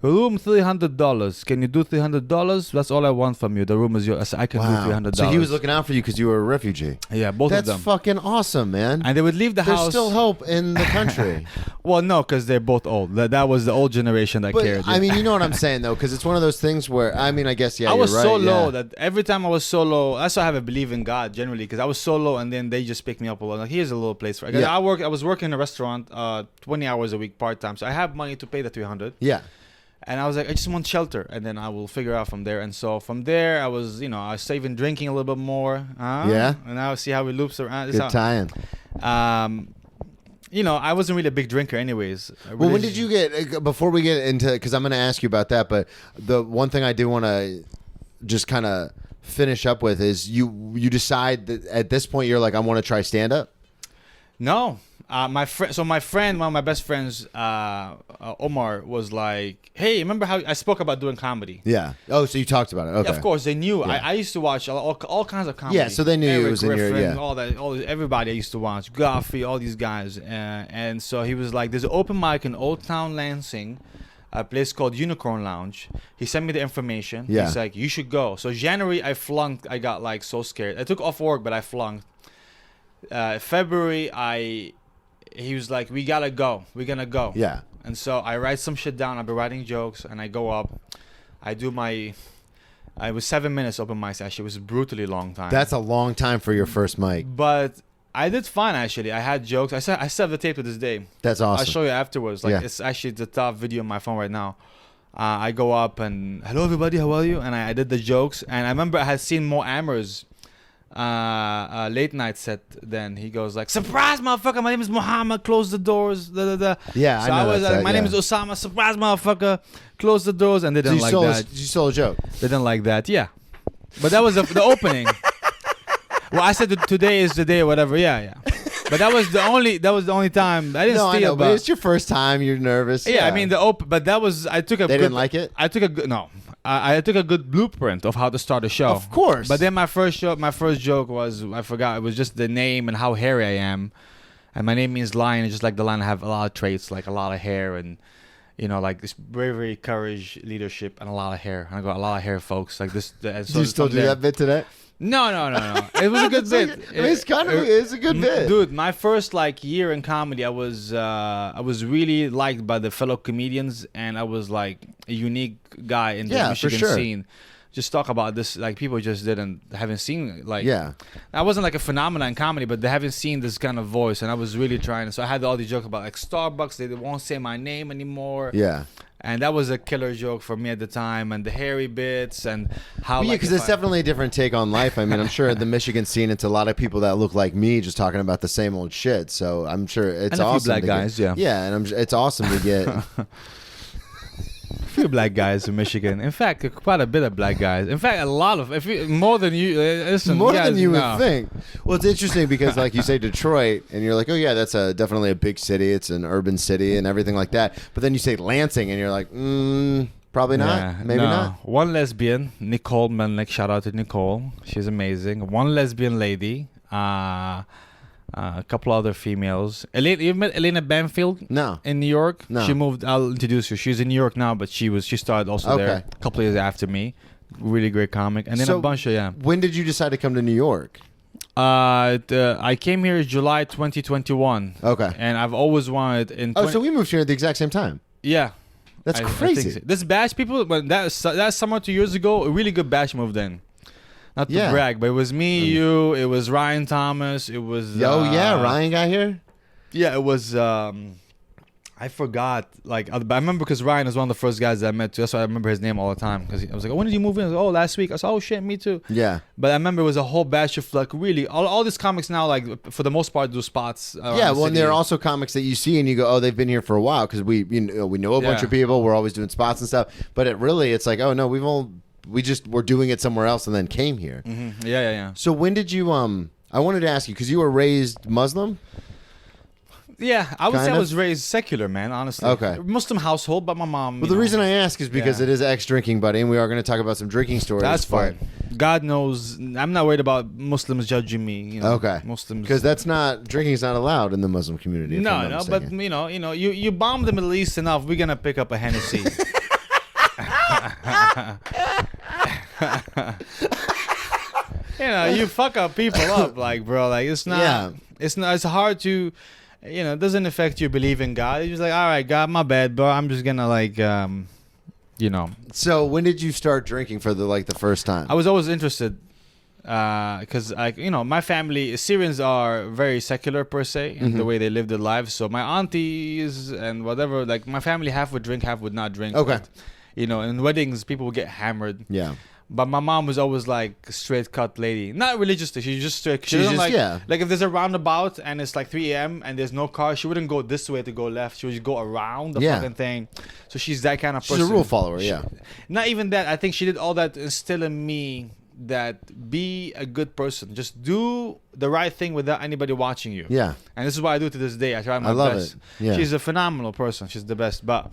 [SPEAKER 3] Room $300. Can you do $300? That's all I want from you. The room is yours. I said, I can do $300.
[SPEAKER 1] So he was looking out for you because you were a refugee.
[SPEAKER 3] Yeah, both
[SPEAKER 1] That's
[SPEAKER 3] of them.
[SPEAKER 1] That's fucking awesome, man.
[SPEAKER 3] And they would leave the
[SPEAKER 1] There's
[SPEAKER 3] house.
[SPEAKER 1] still hope in the country.
[SPEAKER 3] Well, no, because they're both old. That was the old generation that cared.
[SPEAKER 1] I mean, you know what I'm saying, though, because it's one of those things where, I mean, I guess, yeah,
[SPEAKER 3] I was
[SPEAKER 1] you're right,
[SPEAKER 3] so low
[SPEAKER 1] yeah.
[SPEAKER 3] that every time I was so low, that's why I have a belief in God generally, because I was so low, and then they just picked me up a lot. Like, here's a little place for.
[SPEAKER 1] Yeah.
[SPEAKER 3] I was working in a restaurant, 20 hours a week part time, so I have money to pay the $300.
[SPEAKER 1] Yeah.
[SPEAKER 3] And I was like, I just want shelter, and then I will figure out from there. And so from there, I was, I was saving drinking a little bit more.
[SPEAKER 1] Yeah.
[SPEAKER 3] And now see how it loops around.
[SPEAKER 1] Good tie-in.
[SPEAKER 3] I wasn't really a big drinker, anyways.
[SPEAKER 1] Well, when did you get? Before we get into, because I'm going to ask you about that, but the one thing I do want to just kind of finish up with is you decide that at this point you're like, I want to try stand up.
[SPEAKER 3] No. My friend, one of my best friends, Omar, was like, "Hey, remember how I spoke about doing comedy?"
[SPEAKER 1] Yeah. Oh, so you talked about it. Okay.
[SPEAKER 3] Yeah, of course, they knew.
[SPEAKER 1] Yeah.
[SPEAKER 3] I used to watch all kinds of comedy.
[SPEAKER 1] Yeah, so they knew
[SPEAKER 3] Eric
[SPEAKER 1] it was in your
[SPEAKER 3] Griffin, everybody I used to watch, Goffy, all these guys, and so he was like, "There's an open mic in Old Town Lansing, a place called Unicorn Lounge." He sent me the information.
[SPEAKER 1] Yeah.
[SPEAKER 3] He's like, "You should go." So January, I flunked. I got like so scared. I took off work, but I flunked. February, he was like, we gotta go. We're gonna go.
[SPEAKER 1] Yeah.
[SPEAKER 3] And so I write some shit down. I've been writing jokes, and I go up. I do I was 7 minutes open mic actually. It was a brutally long time.
[SPEAKER 1] That's a long time for your first mic.
[SPEAKER 3] But I did fine actually. I had jokes. I still have the tape to this day.
[SPEAKER 1] That's awesome.
[SPEAKER 3] I'll show you afterwards. Like
[SPEAKER 1] Yeah.
[SPEAKER 3] it's actually the top video on my phone right now. I go up and hello everybody, how are you? And I did the jokes, and I remember I had seen Mo Ammer's late night set. Then he goes like, surprise motherfucker, my name is Muhammad, close the doors, da, da, da.
[SPEAKER 1] Yeah,
[SPEAKER 3] so
[SPEAKER 1] I know
[SPEAKER 3] was
[SPEAKER 1] that
[SPEAKER 3] like,
[SPEAKER 1] set,
[SPEAKER 3] my name
[SPEAKER 1] yeah.
[SPEAKER 3] is Osama, surprise motherfucker, close the doors. And they didn't like that.
[SPEAKER 1] You stole a joke.
[SPEAKER 3] They didn't like that. Yeah, but that was the opening. Well, I said that today is the day or whatever. Yeah. But that was the only time I didn't steal.
[SPEAKER 1] I know, but it's your first time. You're nervous.
[SPEAKER 3] Yeah, I mean but that was I took a.
[SPEAKER 1] They didn't like it.
[SPEAKER 3] I took a good no. I took a good blueprint of how to start a show.
[SPEAKER 1] Of course.
[SPEAKER 3] But then my first joke was, I forgot, it was just the name and how hairy I am. And my name means lion. It's just like the lion, I have a lot of traits, like a lot of hair and, like this bravery, courage, leadership, and a lot of hair. And I got a lot of hair, folks. Like this.
[SPEAKER 1] Do you still do that bit today?
[SPEAKER 3] No. It was a good bit.
[SPEAKER 1] It's a good bit.
[SPEAKER 3] Dude, my first year in comedy, I was really liked by the fellow comedians, and I was like a unique guy in the Michigan scene. Just talk about this, people just haven't seen I wasn't like a phenomenon in comedy, but they haven't seen this kind of voice, and I was really trying. So I had all these jokes about Starbucks, they won't say my name anymore.
[SPEAKER 1] Yeah.
[SPEAKER 3] And that was a killer joke for me at the time, and the hairy bits and how.
[SPEAKER 1] Yeah, because it's definitely a different take on life. I mean, I'm sure the Michigan scene, it's a lot of people that look like me, just talking about the same old shit. So I'm sure it's
[SPEAKER 3] and
[SPEAKER 1] awesome.
[SPEAKER 3] A few black guys, yeah.
[SPEAKER 1] Yeah, and it's awesome to get.
[SPEAKER 3] A few black guys in Michigan. In fact, quite a bit of black guys. In fact, a lot of, more than you. Listen,
[SPEAKER 1] more
[SPEAKER 3] guys,
[SPEAKER 1] than you would think. Well, it's interesting because, like you say, Detroit, and you're like, oh yeah, that's definitely a big city. It's an urban city and everything like that. But then you say Lansing, and you're like, probably not.
[SPEAKER 3] Yeah,
[SPEAKER 1] Maybe not.
[SPEAKER 3] One lesbian, Nicole Melnick. Shout out to Nicole. She's amazing. One lesbian lady. A couple other females. You met Elena Banfield?
[SPEAKER 1] No.
[SPEAKER 3] In New York?
[SPEAKER 1] No.
[SPEAKER 3] She moved. I'll introduce her. She's in New York now, but she started also there a couple of years after me. Really great comic. And then a bunch of,
[SPEAKER 1] When did you decide to come to New York?
[SPEAKER 3] I came here July 2021.
[SPEAKER 1] Okay.
[SPEAKER 3] And I've always wanted
[SPEAKER 1] so we moved here at the exact same time.
[SPEAKER 3] Yeah.
[SPEAKER 1] That's crazy.
[SPEAKER 3] I think so. This batch, people, when that summer 2 years ago, a really good batch moved in. Not to brag, but it was me, you, it was Ryan Thomas, it was...
[SPEAKER 1] Ryan got here?
[SPEAKER 3] Yeah, it was I forgot. Like, I remember because Ryan is one of the first guys that I met too. That's why I remember his name all the time. Because I was like, oh, when did you move in? I was like, oh, last week. I was like, oh shit, me too.
[SPEAKER 1] Yeah.
[SPEAKER 3] But I remember it was a whole batch of like really all these comics now, like for the most part do spots.
[SPEAKER 1] Yeah, well, and there are also comics that you see and you go, oh, they've been here for a while because we know a bunch of people. We're always doing spots and stuff. But it's like, oh no, we're doing it somewhere else and then came here.
[SPEAKER 3] Mm-hmm. Yeah.
[SPEAKER 1] So when did you I wanted to ask you because you were raised Muslim.
[SPEAKER 3] Yeah, I would say
[SPEAKER 1] Kind
[SPEAKER 3] I
[SPEAKER 1] of?
[SPEAKER 3] was raised secular, man, honestly.
[SPEAKER 1] Okay.
[SPEAKER 3] Muslim household, but my mom.
[SPEAKER 1] Well, the reason I ask is because
[SPEAKER 3] Yeah.
[SPEAKER 1] it is ex-drinking buddy, and we are going to talk about some drinking stories.
[SPEAKER 3] That's
[SPEAKER 1] but-
[SPEAKER 3] fine. God knows, I'm not worried about Muslims judging me. You know,
[SPEAKER 1] Okay.
[SPEAKER 3] Muslims.
[SPEAKER 1] Because drinking is not allowed in the Muslim community. if I'm not
[SPEAKER 3] But
[SPEAKER 1] mistaken.
[SPEAKER 3] you bomb the Middle East enough, we're gonna pick up a Hennessy. You fuck up people up, like bro, like it's not.
[SPEAKER 1] Yeah.
[SPEAKER 3] It's hard to, it doesn't affect your belief in God. You're just like, all right, God, my bad, bro. I'm just gonna like,
[SPEAKER 1] So when did you start drinking for the first time?
[SPEAKER 3] I was always interested, because my family Syrians are very secular per se in the way they live their lives. So my aunties and whatever, like my family half would drink, half would not drink.
[SPEAKER 1] Okay.
[SPEAKER 3] But, in weddings people would get hammered.
[SPEAKER 1] Yeah.
[SPEAKER 3] But my mom was always like a straight cut lady, not religiously. She's just straight. She doesn't like like if there's a roundabout and it's like 3 a.m. and there's no car, she wouldn't go this way to go left. She would just go around the fucking thing. So she's that kind of person.
[SPEAKER 1] She's a rule follower. Yeah.
[SPEAKER 3] Not even that. I think she did all that to instill in me that be a good person. Just do the right thing without anybody watching you.
[SPEAKER 1] Yeah.
[SPEAKER 3] And this is what I do to this day. I try my
[SPEAKER 1] love
[SPEAKER 3] best.
[SPEAKER 1] it. Yeah.
[SPEAKER 3] She's a phenomenal person. She's the best. But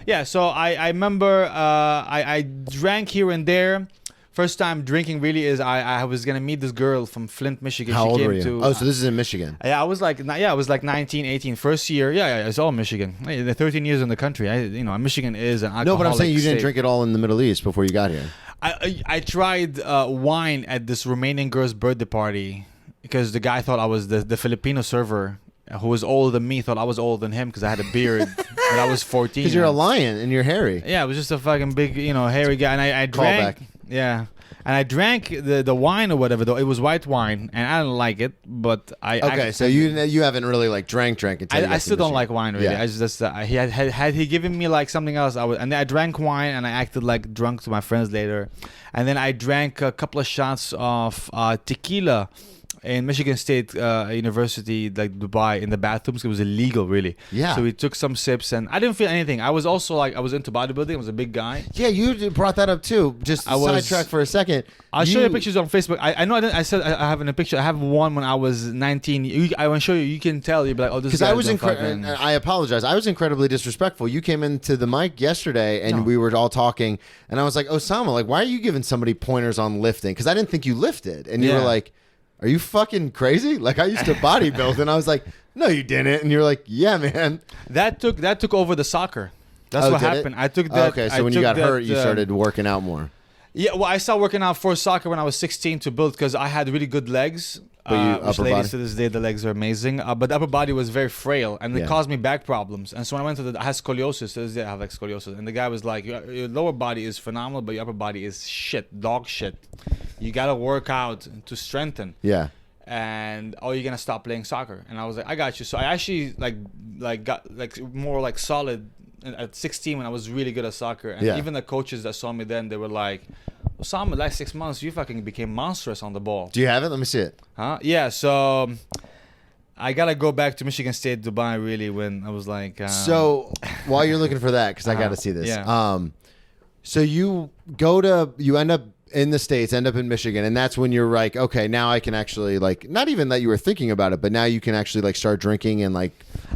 [SPEAKER 3] yeah, so I remember I drank here and there. First time drinking really is I was gonna meet this girl from Flint, Michigan.
[SPEAKER 1] How
[SPEAKER 3] she
[SPEAKER 1] old
[SPEAKER 3] came
[SPEAKER 1] were you?
[SPEAKER 3] To,
[SPEAKER 1] So this is in Michigan.
[SPEAKER 3] I was like 19, 18. First year, it's all Michigan. The 13 years in the country. Michigan is an alcoholic
[SPEAKER 1] No, but I'm saying you didn't
[SPEAKER 3] state.
[SPEAKER 1] drink it all in the Middle East before you got here.
[SPEAKER 3] I tried wine at this Romanian girl's birthday party because the guy thought I was the Filipino server who was older than me, thought I was older than him because I had a beard and I was 14.
[SPEAKER 1] Because you're a lion and you're hairy.
[SPEAKER 3] Yeah, I was just a fucking big, hairy guy. And I drank.
[SPEAKER 1] Callback.
[SPEAKER 3] Yeah. And I drank the wine or whatever, though. It was white wine, and I didn't like it, but
[SPEAKER 1] So you haven't really drank until
[SPEAKER 3] I still don't like wine, really.
[SPEAKER 1] Yeah.
[SPEAKER 3] I just he had he given me like something else, and then I drank wine, and I acted like drunk to my friends later. And then I drank a couple of shots of tequila in Michigan State University, like Dubai, in the bathrooms. It was illegal, really.
[SPEAKER 1] Yeah.
[SPEAKER 3] So we took some sips, and I didn't feel anything. I was also I was into bodybuilding. I was a big guy.
[SPEAKER 1] Yeah, you brought that up too. Just sidetrack for a second.
[SPEAKER 3] I'll show you pictures on Facebook. I know I said I have in a picture. I have one when I was 19. I want to show you. You can tell. You'll be like, oh, this is.
[SPEAKER 1] Because I was I apologize. I was incredibly disrespectful. You came into the mic yesterday and we were all talking, and I was like, Osama, like, why are you giving somebody pointers on lifting? Because I didn't think you lifted, and you were like, are you fucking crazy? Like, I used to bodybuild, and I was like, no, you didn't, and you're like, yeah, man.
[SPEAKER 3] That took over the soccer. That's what happened. I took that.
[SPEAKER 1] Okay, so when you got hurt, you started working out more.
[SPEAKER 3] Yeah, well, I started working out for soccer when I was 16 to build because I had really good legs. Which ladies to this day, the legs are amazing. But the upper body was very frail, and it caused me back problems. And so when I went I had scoliosis. To this day, I have scoliosis. And the guy was like, your lower body is phenomenal, but your upper body is shit, dog shit. You got to work out to strengthen.
[SPEAKER 1] Yeah.
[SPEAKER 3] And you're gonna stop playing soccer. And I was like, I got you. So I actually got more like solid at 16 when I was really good at soccer. And even the coaches that saw me then, they were like, Osama, last 6 months you fucking became monstrous on the ball.
[SPEAKER 1] Do you have it? Let me see it.
[SPEAKER 3] Huh? Yeah. So I gotta go back to Michigan State, Dubai. Really, when I was like.
[SPEAKER 1] So while you're looking for that, because I got to see this.
[SPEAKER 3] Yeah.
[SPEAKER 1] So you end up in the States, end up in Michigan, and that's when you're like, okay, now I can actually not even that you were thinking about it, but now you can actually start drinking and I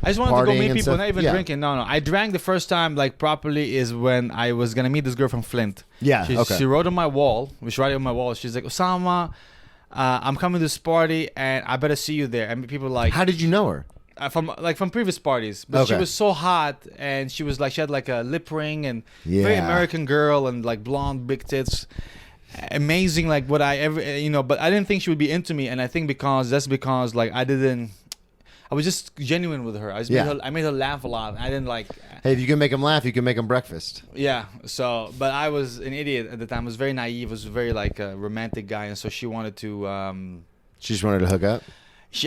[SPEAKER 3] just wanted to go meet people,
[SPEAKER 1] stuff.
[SPEAKER 3] not even drinking. No. I drank the first time properly is when I was gonna meet this girl from Flint.
[SPEAKER 1] Yeah.
[SPEAKER 3] She wrote on my wall. She's writing on my wall. She's like, Osama, I'm coming to this party and I better see you there. And people like,
[SPEAKER 1] how did you know her?
[SPEAKER 3] From previous parties, but she was so hot, and she was she had a lip ring and very American girl and blonde big tits. Amazing, what I ever but I didn't think she would be into me, and I think because I was just genuine with her. I made her laugh a lot. I didn't
[SPEAKER 1] Hey, if you can make them laugh, you can make them breakfast.
[SPEAKER 3] Yeah. So, but I was an idiot at the time. I was very naive. I was very a romantic guy, and so she wanted to.
[SPEAKER 1] She just wanted to hook up.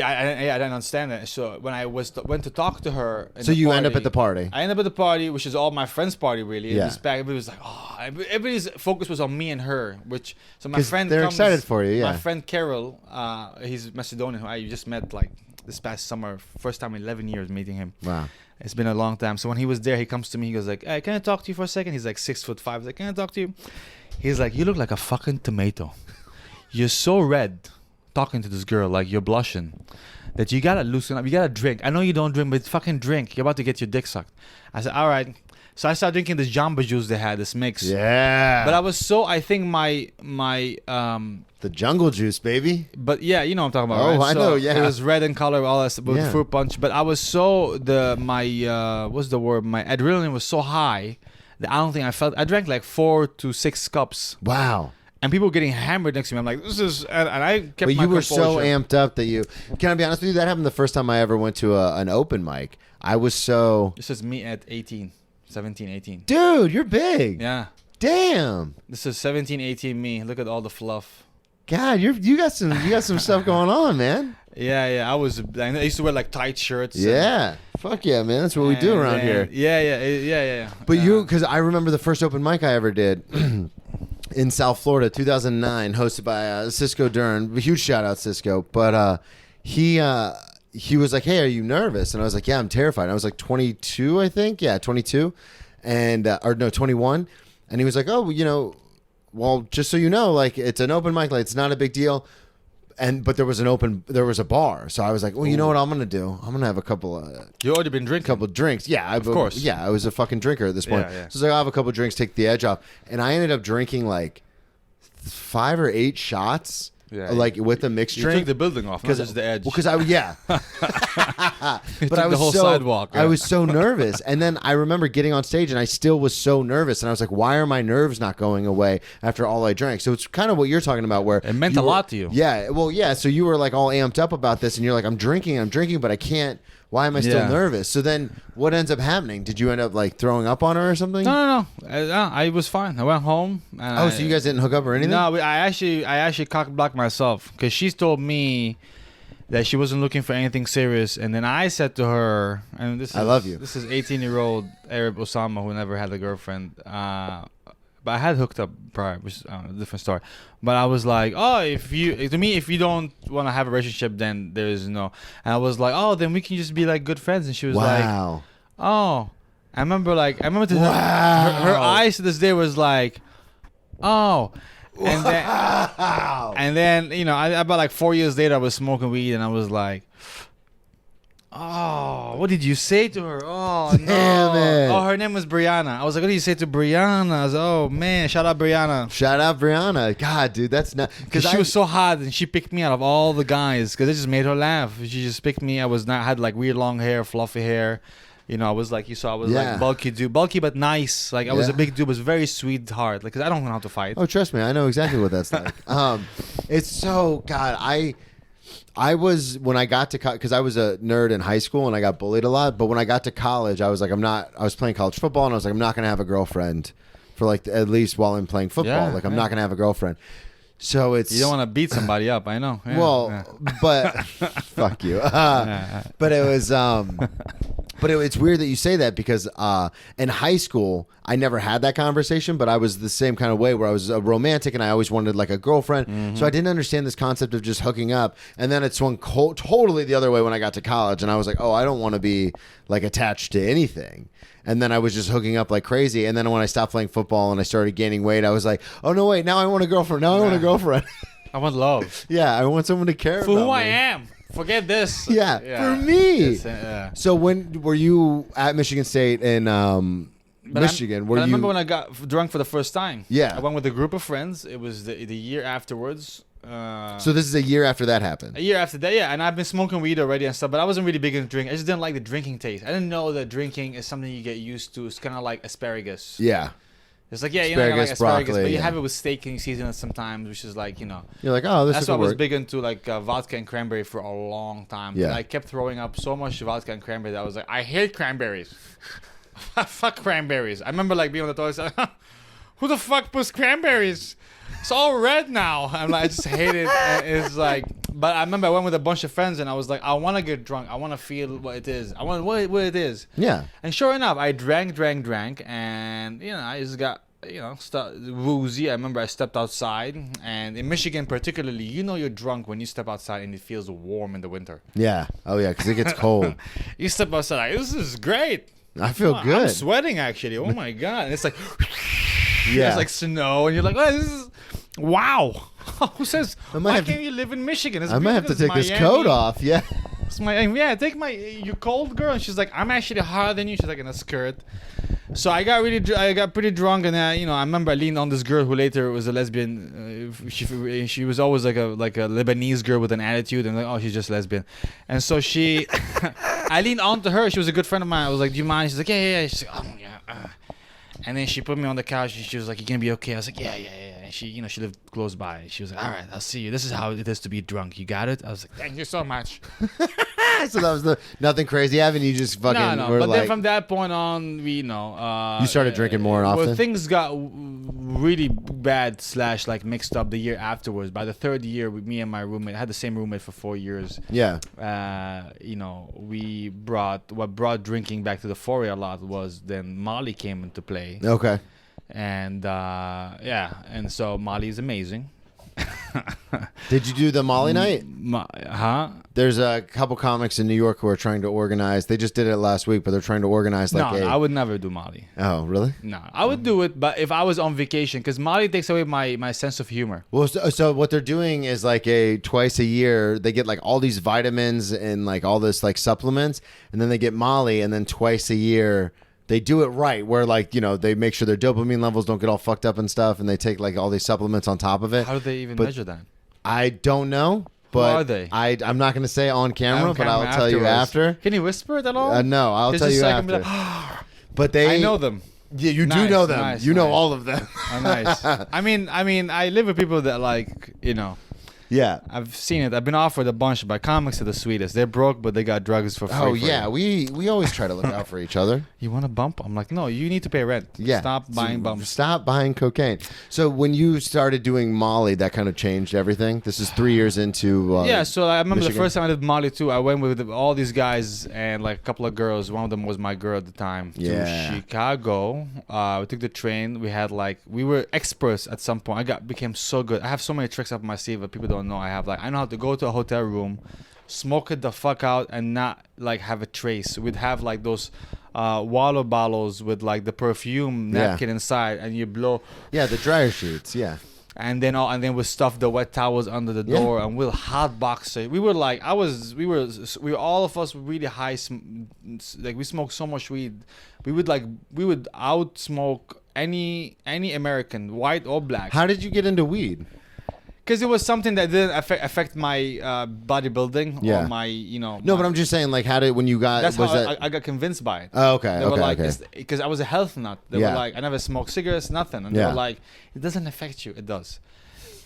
[SPEAKER 3] I didn't understand it. So when I went to talk to her,
[SPEAKER 1] So you end up at the party.
[SPEAKER 3] I ended up at the party, which is all my friends' party, really.
[SPEAKER 1] Yeah.
[SPEAKER 3] And this back, everybody was like, oh, everybody's focus was on me and her, so my
[SPEAKER 1] 'Cause
[SPEAKER 3] friend
[SPEAKER 1] they're
[SPEAKER 3] comes,
[SPEAKER 1] excited for you, yeah.
[SPEAKER 3] My friend Carol, he's Macedonian, who I just met like this past summer, first time in 11 years meeting him.
[SPEAKER 1] Wow.
[SPEAKER 3] It's been a long time. So when he was there, he comes to me, he goes like, hey, can I talk to you for a second? He's like 6'5". He's like, can I talk to you? He's like, you look like a fucking tomato. You're so red talking to this girl, like you're blushing. That you gotta loosen up. You gotta drink. I know you don't drink, but fucking drink. You're about to get your dick sucked. I said, all right. So I started drinking this Jamba juice they had, this mix.
[SPEAKER 1] Yeah.
[SPEAKER 3] But I was so, I think my
[SPEAKER 1] the jungle juice, baby.
[SPEAKER 3] but yeah, you know what I'm talking about.
[SPEAKER 1] Oh,
[SPEAKER 3] right?
[SPEAKER 1] I know, yeah.
[SPEAKER 3] It was red in color, all that stuff with
[SPEAKER 1] Yeah.
[SPEAKER 3] fruit punch. But I was so what's the word? My adrenaline was so high that I don't think I felt. I drank like 4 to 6 cups,
[SPEAKER 1] Wow.
[SPEAKER 3] and people were getting hammered next to me. I'm like, this is, and I kept.
[SPEAKER 1] But
[SPEAKER 3] my
[SPEAKER 1] you were so
[SPEAKER 3] composure.
[SPEAKER 1] amped up that you. Can I be honest with you? That happened the first time I ever went to an open mic. I was so.
[SPEAKER 3] This is me at 17, 18.
[SPEAKER 1] Dude, you're big.
[SPEAKER 3] Yeah.
[SPEAKER 1] Damn.
[SPEAKER 3] This is 17, 18 me. Look at all the fluff.
[SPEAKER 1] God, you got some stuff going on, man.
[SPEAKER 3] Yeah. I used to wear like tight shirts.
[SPEAKER 1] Yeah. Fuck yeah, man. That's what we do around here.
[SPEAKER 3] Yeah.
[SPEAKER 1] But because I remember the first open mic I ever did in South Florida, 2009, hosted by Cisco Dern. Huge shout out, Cisco. But he was like, "Hey, are you nervous?" And I was like, "Yeah, I'm terrified." And I was like 22, I think. Yeah, 22, and or no, 21. And he was like, "Oh, well, just so you know, like it's an open mic, like it's not a big deal." But there was a bar, so I was like, "Well, you know what I'm gonna do? I'm gonna have a couple of."
[SPEAKER 3] You already been drinking.
[SPEAKER 1] Drinks. Yeah, of
[SPEAKER 3] course.
[SPEAKER 1] Yeah, I was a fucking drinker at this point.
[SPEAKER 3] Yeah.
[SPEAKER 1] So I was like, I'll have a couple of drinks, take the edge off. And I ended up drinking like 5 or 8 shots, like with a mixed
[SPEAKER 3] You
[SPEAKER 1] drink.
[SPEAKER 3] took the building off, not just the edge.
[SPEAKER 1] Because I
[SPEAKER 3] You
[SPEAKER 1] but
[SPEAKER 3] took
[SPEAKER 1] I was
[SPEAKER 3] the whole sidewalk.
[SPEAKER 1] I was so nervous. And then I remember getting on stage and I still was so nervous. And I was like, why are my nerves not going away after all I drank? So it's kind of what you're talking about where
[SPEAKER 3] It meant a lot to you.
[SPEAKER 1] Yeah. Well, yeah. So you were like all amped up about this and you're like, I'm drinking, but I can't. Why am I still
[SPEAKER 3] Yeah.
[SPEAKER 1] nervous? So then what ends up happening? Did you end up like throwing up on her or something?
[SPEAKER 3] No. I was fine. I went home. And
[SPEAKER 1] So you guys didn't hook up or anything?
[SPEAKER 3] No, I actually cock blocked myself because she told me that she wasn't looking for anything serious, and then I said to her, and I
[SPEAKER 1] love you.
[SPEAKER 3] This is 18-year-old Arab Osama who never had a girlfriend. But I had hooked up prior, which is a different story. But I was like, oh, if you don't want to have a relationship, then there is no. And I was like, oh, then we can just be like good friends. And she was like,
[SPEAKER 1] Wow.
[SPEAKER 3] oh, I remember
[SPEAKER 1] Wow.
[SPEAKER 3] her eyes to this day was like, oh. And then, and then about like 4 years later, I was smoking weed and I was like, oh, what did you say to her? Oh, no.
[SPEAKER 1] Damn it.
[SPEAKER 3] Oh, her name was Brianna. I was like, what did you say to Brianna? I was like, oh, man, shout out Brianna.
[SPEAKER 1] Shout out Brianna. God, dude, that's not
[SPEAKER 3] Because she was so hot and she picked me out of all the guys because it just made her laugh. She just picked me. I had like weird long hair, fluffy hair. I was like, you saw, I was like bulky dude. Bulky but nice. Like, I was a big dude, was very sweetheart. Like, because I don't know how to fight.
[SPEAKER 1] Oh, trust me, I know exactly what that's like. It's so, God, I was, when I got to, because I was a nerd in high school and I got bullied a lot, but when I got to college, I was like, I was playing college football and I was like, I'm not going to have a girlfriend for like, at least while I'm playing football. Like, I'm not going to have a girlfriend. So it's...
[SPEAKER 3] You don't want to beat somebody up, I know. Yeah,
[SPEAKER 1] well, but... fuck you. But it was... But it's weird that you say that because in high school, I never had that conversation, but I was the same kind of way where I was a romantic and I always wanted like a girlfriend. Mm-hmm. So I didn't understand this concept of just hooking up. And then it swung totally the other way when I got to college. And I was like, oh, I don't want to be like attached to anything. And then I was just hooking up like crazy. And then when I stopped playing football and I started gaining weight, I was like, oh, no, wait, now I want a girlfriend. Now I want a girlfriend.
[SPEAKER 3] I want love.
[SPEAKER 1] Yeah, I want someone to care about
[SPEAKER 3] For who
[SPEAKER 1] me.
[SPEAKER 3] I am. Forget this.
[SPEAKER 1] Yeah, for me. So when were you at Michigan State in Michigan?
[SPEAKER 3] I remember when I got drunk for the first time.
[SPEAKER 1] Yeah.
[SPEAKER 3] I went with a group of friends. It was the year afterwards.
[SPEAKER 1] So this is a year after that happened?
[SPEAKER 3] A year after that, yeah. And I've been smoking weed already and stuff, but I wasn't really big into drinking. I just didn't like the drinking taste. I didn't know that drinking is something you get used to. It's kind of like asparagus.
[SPEAKER 1] Yeah.
[SPEAKER 3] It's like, yeah, you
[SPEAKER 1] asparagus,
[SPEAKER 3] know, like asparagus,
[SPEAKER 1] broccoli,
[SPEAKER 3] but you have it with steak and you season it sometimes, which is like,
[SPEAKER 1] You're like, oh, this
[SPEAKER 3] that's
[SPEAKER 1] is
[SPEAKER 3] why I was
[SPEAKER 1] work.
[SPEAKER 3] big into like vodka and cranberry for a long time.
[SPEAKER 1] Yeah.
[SPEAKER 3] And I kept throwing up so much vodka and cranberry that I was like, I hate cranberries. Fuck cranberries. I remember like being on the toilet saying, who the fuck puts cranberries? It's all red now. I'm like, I just hate it. And it's like, But I remember I went with a bunch of friends and I was like, I want to get drunk. I want to feel what it is. I want what it is.
[SPEAKER 1] Yeah.
[SPEAKER 3] And sure enough, I drank, and I just got woozy. I remember I stepped outside, and in Michigan particularly, you're drunk when you step outside and it feels warm in the winter.
[SPEAKER 1] Yeah. Oh yeah, because it gets cold.
[SPEAKER 3] You step outside, like, this is great.
[SPEAKER 1] I feel good.
[SPEAKER 3] I'm sweating actually. Oh my god! And it's like,
[SPEAKER 1] Yeah.
[SPEAKER 3] it's like snow, and you're like, oh, this is wow. Who says? Why
[SPEAKER 1] have
[SPEAKER 3] can't you live in Michigan? It's
[SPEAKER 1] I might have to take this coat off. Yeah.
[SPEAKER 3] It's take my. You cold, girl? And she's like, I'm actually hotter than you. She's like in a skirt. So I got pretty drunk, and I remember I leaned on this girl who later was a lesbian. She was always like a Lebanese girl with an attitude, and like, oh, she's just lesbian. And so I leaned onto her. She was a good friend of mine. I was like, do you mind? She's like, yeah. She's like, oh yeah. And then she put me on the couch, and she was like, you gonna be okay? I was like, yeah. And she lived close by. She was like, all right, I'll see you. This is how it is to be drunk. You got it? I was like, thank you so much.
[SPEAKER 1] So that was nothing crazy happened. You just fucking were
[SPEAKER 3] but
[SPEAKER 1] like.
[SPEAKER 3] then from that point on,
[SPEAKER 1] you started drinking more often.
[SPEAKER 3] Well, things got really bad / like mixed up the year afterwards. By the third year, me and my roommate, I had the same roommate for 4 years.
[SPEAKER 1] Yeah.
[SPEAKER 3] What brought drinking back to the foray a lot was then Molly came into play.
[SPEAKER 1] Okay.
[SPEAKER 3] And and so Molly is amazing.
[SPEAKER 1] Did you do the Molly night? There's a couple comics in New York who are trying to organize. They just did it last week, but they're trying to organize
[SPEAKER 3] I would never do Molly.
[SPEAKER 1] Oh, really?
[SPEAKER 3] No, I would do it, but if I was on vacation, because Molly takes away my sense of humor.
[SPEAKER 1] Well, so what they're doing is like twice a year, they get like all these vitamins and like all this like supplements, and then they get Molly, and then twice a year they do it right, where like they make sure their dopamine levels don't get all fucked up and stuff, and they take like all these supplements on top of it.
[SPEAKER 3] How do they even measure that?
[SPEAKER 1] I don't know. But
[SPEAKER 3] who are they?
[SPEAKER 1] I'm not going to say on camera, but I'll tell you after.
[SPEAKER 3] Can you whisper it at all?
[SPEAKER 1] No, I'll tell you after. But I
[SPEAKER 3] know them.
[SPEAKER 1] Yeah, you do know them. You know all of them.
[SPEAKER 3] Oh, nice. I mean, I live with people that like,
[SPEAKER 1] Yeah.
[SPEAKER 3] I've seen it. I've been offered a bunch by comics are the sweetest. They're broke, but they got drugs for free.
[SPEAKER 1] Oh, yeah. We always try to look out for each other.
[SPEAKER 3] You want a bump? I'm like, no, you need to pay rent.
[SPEAKER 1] Yeah.
[SPEAKER 3] Stop buying bumps.
[SPEAKER 1] Stop buying cocaine. So when you started doing Molly, that kind of changed everything? This is 3 years into
[SPEAKER 3] so I remember
[SPEAKER 1] Michigan?
[SPEAKER 3] The first time I did Molly too. I went with all these guys and like a couple of girls. One of them was my girl at the time.
[SPEAKER 1] Yeah.
[SPEAKER 3] To Chicago. We took the train. We were experts at some point. Became so good. I have so many tricks up my sleeve that people don't know. I know how to go to a hotel room, smoke it the fuck out, and not like have a trace. We'd have like those water bottles with like the perfume napkin inside, and you blow.
[SPEAKER 1] Yeah, the dryer sheets. Yeah.
[SPEAKER 3] And then we stuff the wet towels under the door, and we'll hotbox it. We were like, all of us really high. Like we smoked so much weed, we would out smoke any American, white or black.
[SPEAKER 1] How did you get into weed?
[SPEAKER 3] Because it was something that didn't affect my bodybuilding or my,
[SPEAKER 1] No, but I'm just saying, like, when you got...
[SPEAKER 3] That's how I got convinced by it.
[SPEAKER 1] Oh, okay,
[SPEAKER 3] They were like, because I was a health nut. They were like, I never smoked cigarettes, nothing. And they were like, it doesn't affect you. It does.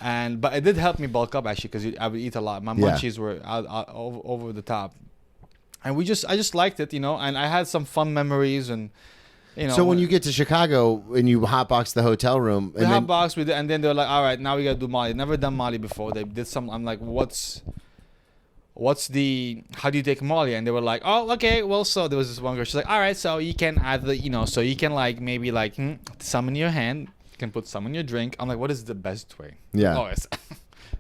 [SPEAKER 3] But it did help me bulk up, actually, because I would eat a lot. My munchies were out over the top. And I just liked it, and I had some fun memories and...
[SPEAKER 1] So when you get to Chicago and you hotbox the hotel room,
[SPEAKER 3] and then they're like, all right, now we gotta do Molly. Never done Molly before. They did some. I'm like, how do you take Molly? And they were like, oh, okay. Well, so there was this one girl. She's like, all right, so you can either, so you can like maybe like some in your hand. You can put some in your drink. I'm like, what is the best way?
[SPEAKER 1] Yeah.
[SPEAKER 3] Oh, it's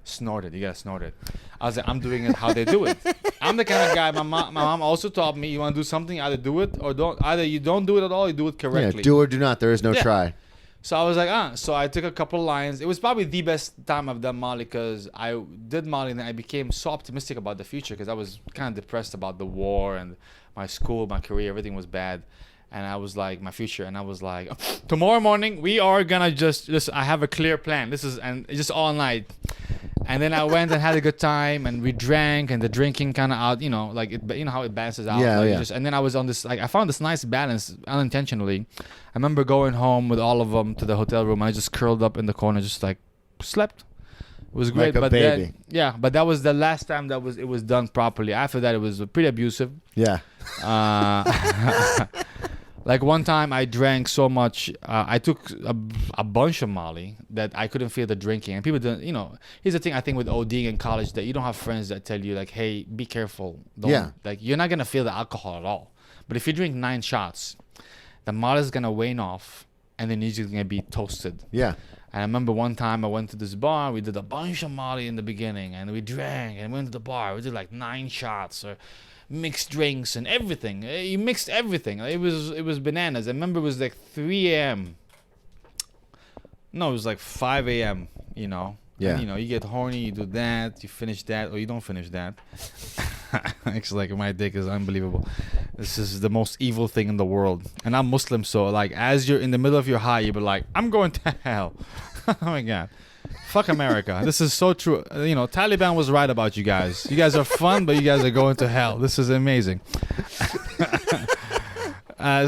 [SPEAKER 3] snort it. You gotta snort it. I was like, I'm doing it how they do it. I'm the kind of guy. My mom also taught me, you want to do something, either do it or don't. Either you don't do it at all, you do it correctly.
[SPEAKER 1] Yeah, do or do not. There is no try.
[SPEAKER 3] So I was like, So I took a couple lines. It was probably the best time I've done Molly because I did Molly and I became so optimistic about the future because I was kind of depressed about the war and my school, my career, everything was bad. And I was like, my future. And I was like, tomorrow morning, we are going to I have a clear plan. And just all night. And then I went and had a good time, and we drank, and the drinking kind of out, how it balances out.
[SPEAKER 1] Yeah.
[SPEAKER 3] And then I was on this, I found this nice balance unintentionally. I remember going home with all of them to the hotel room, and I just curled up in the corner, just like slept. It was great,
[SPEAKER 1] like a baby.
[SPEAKER 3] But that was the last time it was done properly. After that, it was pretty abusive.
[SPEAKER 1] Yeah.
[SPEAKER 3] Like one time I drank so much, I took a bunch of Molly that I couldn't feel the drinking. And people don't, here's the thing I think with ODing in college, that you don't have friends that tell you like, hey, be careful. Like you're not going to feel the alcohol at all. But if you drink 9 shots, the Molly is going to wane off and then you're just going to be toasted.
[SPEAKER 1] Yeah.
[SPEAKER 3] And I remember one time I went to this bar, we did a bunch of Molly in the beginning and we drank and went to the bar. We did like 9 shots or mixed drinks and everything. You mixed everything. It was bananas. I remember it was like 3 a.m. No, it was like 5 a.m.
[SPEAKER 1] Yeah.
[SPEAKER 3] And, you get horny, you do that, you finish that, or you don't finish that. It's like my dick is unbelievable. This is the most evil thing in the world. And I'm Muslim, so like as you're in the middle of your high, you be like, I'm going to hell. Oh my God. Fuck America. This is so true. Taliban was right about you guys. You guys are fun, but you guys are going to hell. This is amazing.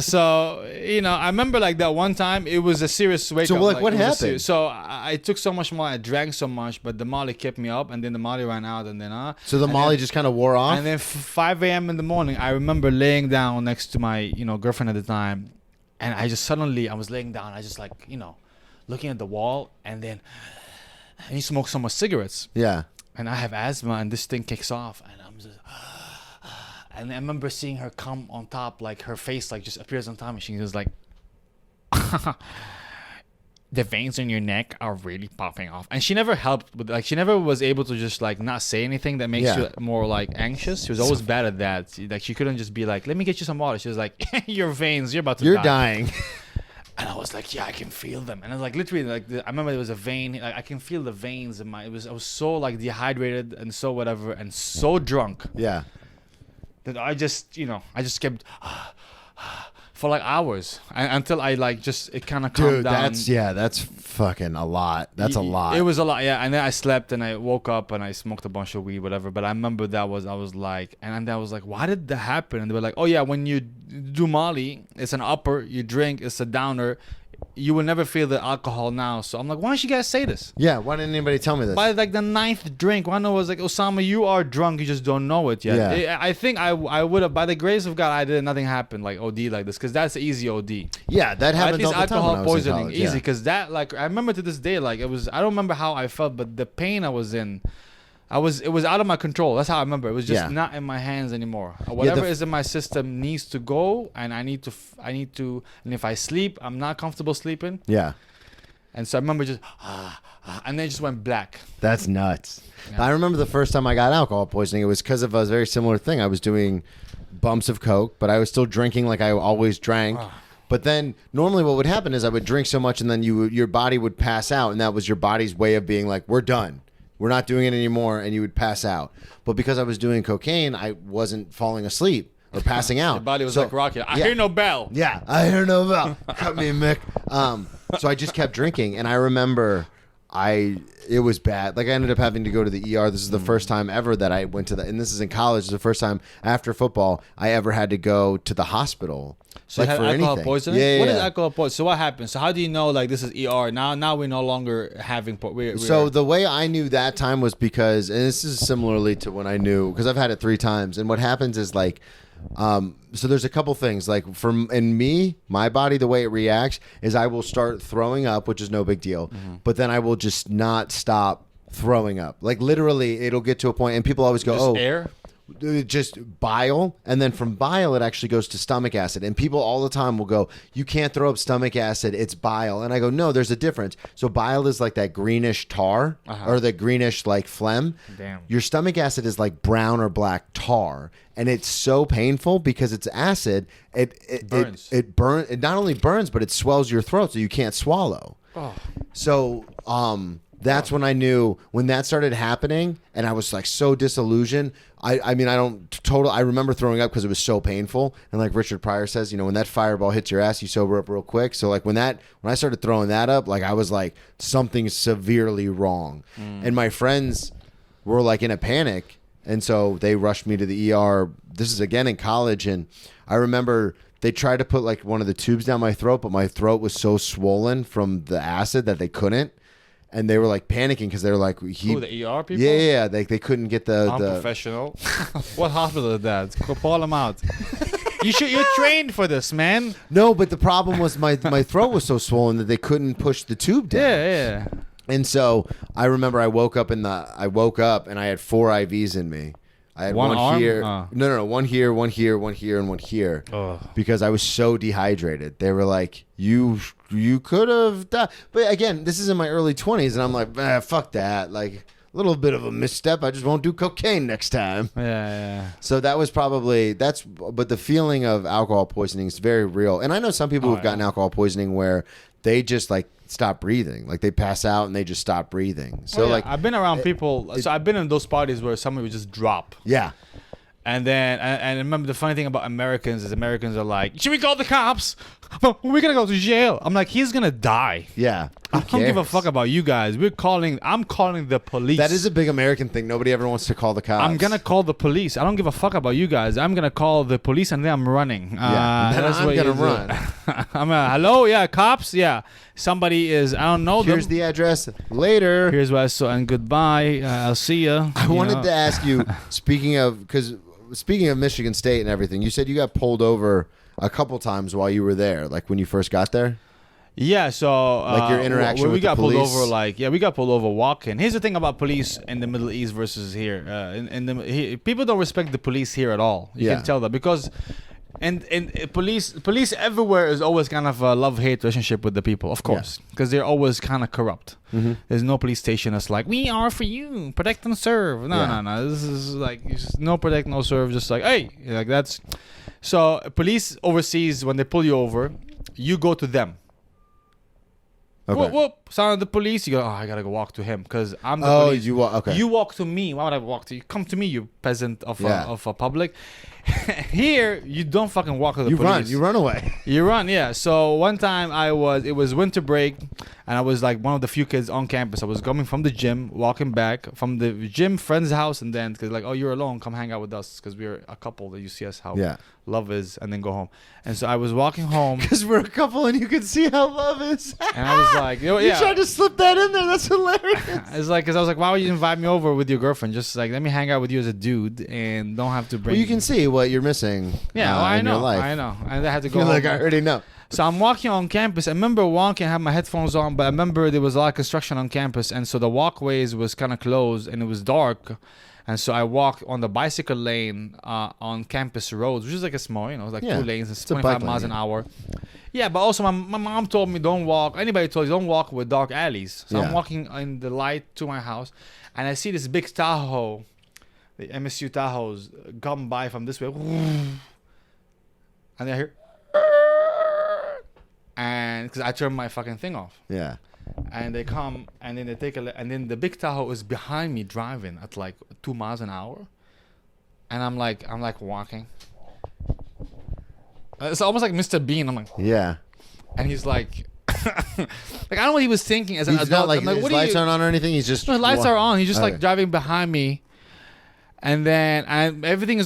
[SPEAKER 3] So I remember like that one time, it was a serious wake up.
[SPEAKER 1] So like what happened?
[SPEAKER 3] So I took so much more, I drank so much, but the Molly kept me up, and then the Molly ran out, and then
[SPEAKER 1] so the Molly just kind of wore off.
[SPEAKER 3] And then 5 a.m. in the morning, I remember laying down next to my girlfriend at the time, and I was laying down, I just like looking at the wall, and then he smoked so much cigarettes.
[SPEAKER 1] Yeah.
[SPEAKER 3] And I have asthma, and this thing kicks off, and I'm just. And I remember seeing her come on top, like her face like just appears on top, and she was like, the veins in your neck are really popping off. And she never helped with, like, she never was able to just like not say anything that makes you more like anxious. She was always bad at that. Like she couldn't just be like, let me get you some water. She was like, your veins, you're about to die.
[SPEAKER 1] You're dying.
[SPEAKER 3] And I was like, yeah, I can feel them. And I was like, literally, like, I remember there was a vein. Like, I can feel the veins in I was so like dehydrated and so whatever and so drunk.
[SPEAKER 1] Yeah.
[SPEAKER 3] That I just kept for like hours until I like it kind of calmed down.
[SPEAKER 1] That's fucking a lot. That's a lot.
[SPEAKER 3] It was a lot, yeah. And then I slept and I woke up and I smoked a bunch of weed, whatever. But I remember I was like, why did that happen? And they were like, oh yeah, when you do Molly, it's an upper. You drink, it's a downer. You will never feel the alcohol now. So I'm like, why don't you guys say this?
[SPEAKER 1] Yeah, why didn't anybody tell me this?
[SPEAKER 3] By like the 9th drink, one was like, Osama, you are drunk, you just don't know it yet.
[SPEAKER 1] Yeah.
[SPEAKER 3] I think I would have, by the grace of God, nothing happened like OD like this, because that's easy OD.
[SPEAKER 1] Yeah, that happens all the time.
[SPEAKER 3] Alcohol poisoning, easy, because that, like, I remember to this day, like, I don't remember how I felt, but the pain I was in, it was out of my control. That's how I remember. It was just not in my hands anymore. Whatever is in my system needs to go, and I need to, and if I sleep, I'm not comfortable sleeping.
[SPEAKER 1] Yeah.
[SPEAKER 3] And so I remember just, and then it just went black.
[SPEAKER 1] That's nuts. Yeah. I remember the first time I got alcohol poisoning, it was because of a very similar thing. I was doing bumps of Coke, but I was still drinking like I always drank. But then normally what would happen is I would drink so much, and then your body would pass out, and that was your body's way of being like, we're done. We're not doing it anymore, and you would pass out. But because I was doing cocaine, I wasn't falling asleep or passing out.
[SPEAKER 3] Your body was like rocket. I hear no bell.
[SPEAKER 1] Yeah, I hear no bell. Cut me, Mick. So I just kept drinking, and I remember it was bad. Like I ended up having to go to the ER. This is the first time ever that I went to and this is in college. This is the first time after football I ever had to go to the hospital.
[SPEAKER 3] So
[SPEAKER 1] like
[SPEAKER 3] you had alcohol poisoning?
[SPEAKER 1] Yeah.
[SPEAKER 3] What is alcohol poisoning? So what happens? So how do you know like this is ER? Now we're no longer having
[SPEAKER 1] So the way I knew that time was because, and this is similarly to when I knew, because I've had it 3 times, and what happens is like so there's a couple things like in me, my body, the way it reacts is I will start throwing up, which is no big deal, but then I will just not stop throwing up. Like literally it'll get to a point, and people always go,
[SPEAKER 3] air?
[SPEAKER 1] Just bile, and then from bile it actually goes to stomach acid, and people all the time will go, you can't throw up stomach acid, it's bile. And I go, no, there's a difference. So bile is like that greenish tar or the greenish like phlegm.
[SPEAKER 3] Damn.
[SPEAKER 1] Your stomach acid is like brown or black tar, and it's so painful because it's acid. It
[SPEAKER 3] burns.
[SPEAKER 1] It not only burns, but it swells your throat so you can't swallow. So that's when I knew, when that started happening, and I was like so disillusioned. I remember throwing up because it was so painful. And like Richard Pryor says, when that fireball hits your ass, you sober up real quick. So like when I started throwing that up, like I was like, something's severely wrong. And my friends were like in a panic. And so they rushed me to the ER. This is again in college. And I remember they tried to put like one of the tubes down my throat, but my throat was so swollen from the acid that they couldn't. And they were like panicking because they were like,
[SPEAKER 3] the ER people?
[SPEAKER 1] Yeah. They couldn't get the
[SPEAKER 3] Unprofessional. What hospital is that? Call them out. You're trained for this, man.
[SPEAKER 1] No, but the problem was my throat was so swollen that they couldn't push the tube down.
[SPEAKER 3] Yeah.
[SPEAKER 1] And so I remember I woke up and I had 4 IVs in me. I had
[SPEAKER 3] One arm?
[SPEAKER 1] here. No, one here, one here, one here, and one here. Because I was so dehydrated. They were like, you could have died. But again, this is in my early 20s, and I'm like, fuck that. Like, a little bit of a misstep. I just won't do cocaine next time.
[SPEAKER 3] Yeah.
[SPEAKER 1] So that was but the feeling of alcohol poisoning is very real. And I know some people who've gotten alcohol poisoning where they just like stop breathing. Like they pass out and they just stop breathing. So like
[SPEAKER 3] I've been around people. So I've been in those parties where somebody would just drop.
[SPEAKER 1] Yeah.
[SPEAKER 3] And then, and remember the funny thing about Americans is Americans are like, should we call the cops? We're gonna go to jail. I'm like, he's gonna die.
[SPEAKER 1] Yeah.
[SPEAKER 3] I don't give a fuck about you guys. I'm calling the police.
[SPEAKER 1] That is a big American thing. Nobody ever wants to call the cops.
[SPEAKER 3] I'm gonna call the police. I don't give a fuck about you guys. I'm gonna call the police and then I'm running.
[SPEAKER 1] Then I'm gonna run.
[SPEAKER 3] Hello, yeah, cops, yeah. Somebody is, I don't know.
[SPEAKER 1] Here's the address. Later.
[SPEAKER 3] Here's where I saw, and goodbye. I'll see you.
[SPEAKER 1] I wanted to ask you, speaking of Michigan State and everything, you said you got pulled over a couple times while you were there, like when you first got there.
[SPEAKER 3] Yeah, so
[SPEAKER 1] like your interaction with
[SPEAKER 3] we got
[SPEAKER 1] the police.
[SPEAKER 3] pulled over. We got pulled over walking. Here's the thing about police in the Middle East versus here. People don't respect the police here at all. You can tell that because, and police everywhere is always kind of a love-hate relationship with the people, of course, because they're always kind of corrupt. Mm-hmm. There's no police station that's like, we are for you, protect and serve. No. This is like just no protect, no serve. Just like, hey, like that's. So police overseas, when they pull you over, you go to them.
[SPEAKER 1] Okay.
[SPEAKER 3] Whoop, sound of the police. You go, I gotta go walk to him because I'm the police.
[SPEAKER 1] You walk. Okay.
[SPEAKER 3] You walk to me. Why would I walk to you? Come to me, you peasant of a public. Here, you don't fucking walk to the police.
[SPEAKER 1] You run away.
[SPEAKER 3] You run, yeah. So one time it was winter break, and I was like one of the few kids on campus. I was coming from the gym, walking back from the gym, friend's house, and then because like, oh, you're alone, come hang out with us because we're a couple. That you see us how love is, and then go home. And so I was walking home
[SPEAKER 1] because we're a couple, and you can see how love is.
[SPEAKER 3] And I was like, you
[SPEAKER 1] tried to slip that in there. That's hilarious.
[SPEAKER 3] It's like because I was like, why would you invite me over with your girlfriend? Just like let me hang out with you as a dude, and don't have to bring.
[SPEAKER 1] Well, you can see what you're missing.
[SPEAKER 3] Yeah,
[SPEAKER 1] in your life.
[SPEAKER 3] I know. And I had to go.
[SPEAKER 1] You're like, I already know.
[SPEAKER 3] So I'm walking on campus. I remember walking, I had my headphones on, but I remember there was a lot of construction on campus, and so the walkways was kind of closed, and it was dark. And so I walked on the bicycle lane on campus roads, which is like a small, like 2 lanes. It's 25 miles an hour. Yeah, but also my mom told me don't walk. Anybody told you don't walk with dark alleys. So I'm walking in the light to my house, and I see this big Tahoe, the MSU Tahoes, come by from this way. And I hear, and because I turned my fucking thing off.
[SPEAKER 1] Yeah.
[SPEAKER 3] And they come, and then they take and then the big Tahoe is behind me driving at like 2 miles an hour, and I'm like walking. It's almost like Mr. Bean. I'm like,
[SPEAKER 1] yeah,
[SPEAKER 3] and he's like, like I don't know what he was thinking as an
[SPEAKER 1] adult. Not like, his lights aren't on or anything. He's just
[SPEAKER 3] his lights are on. He's just like driving behind me. And then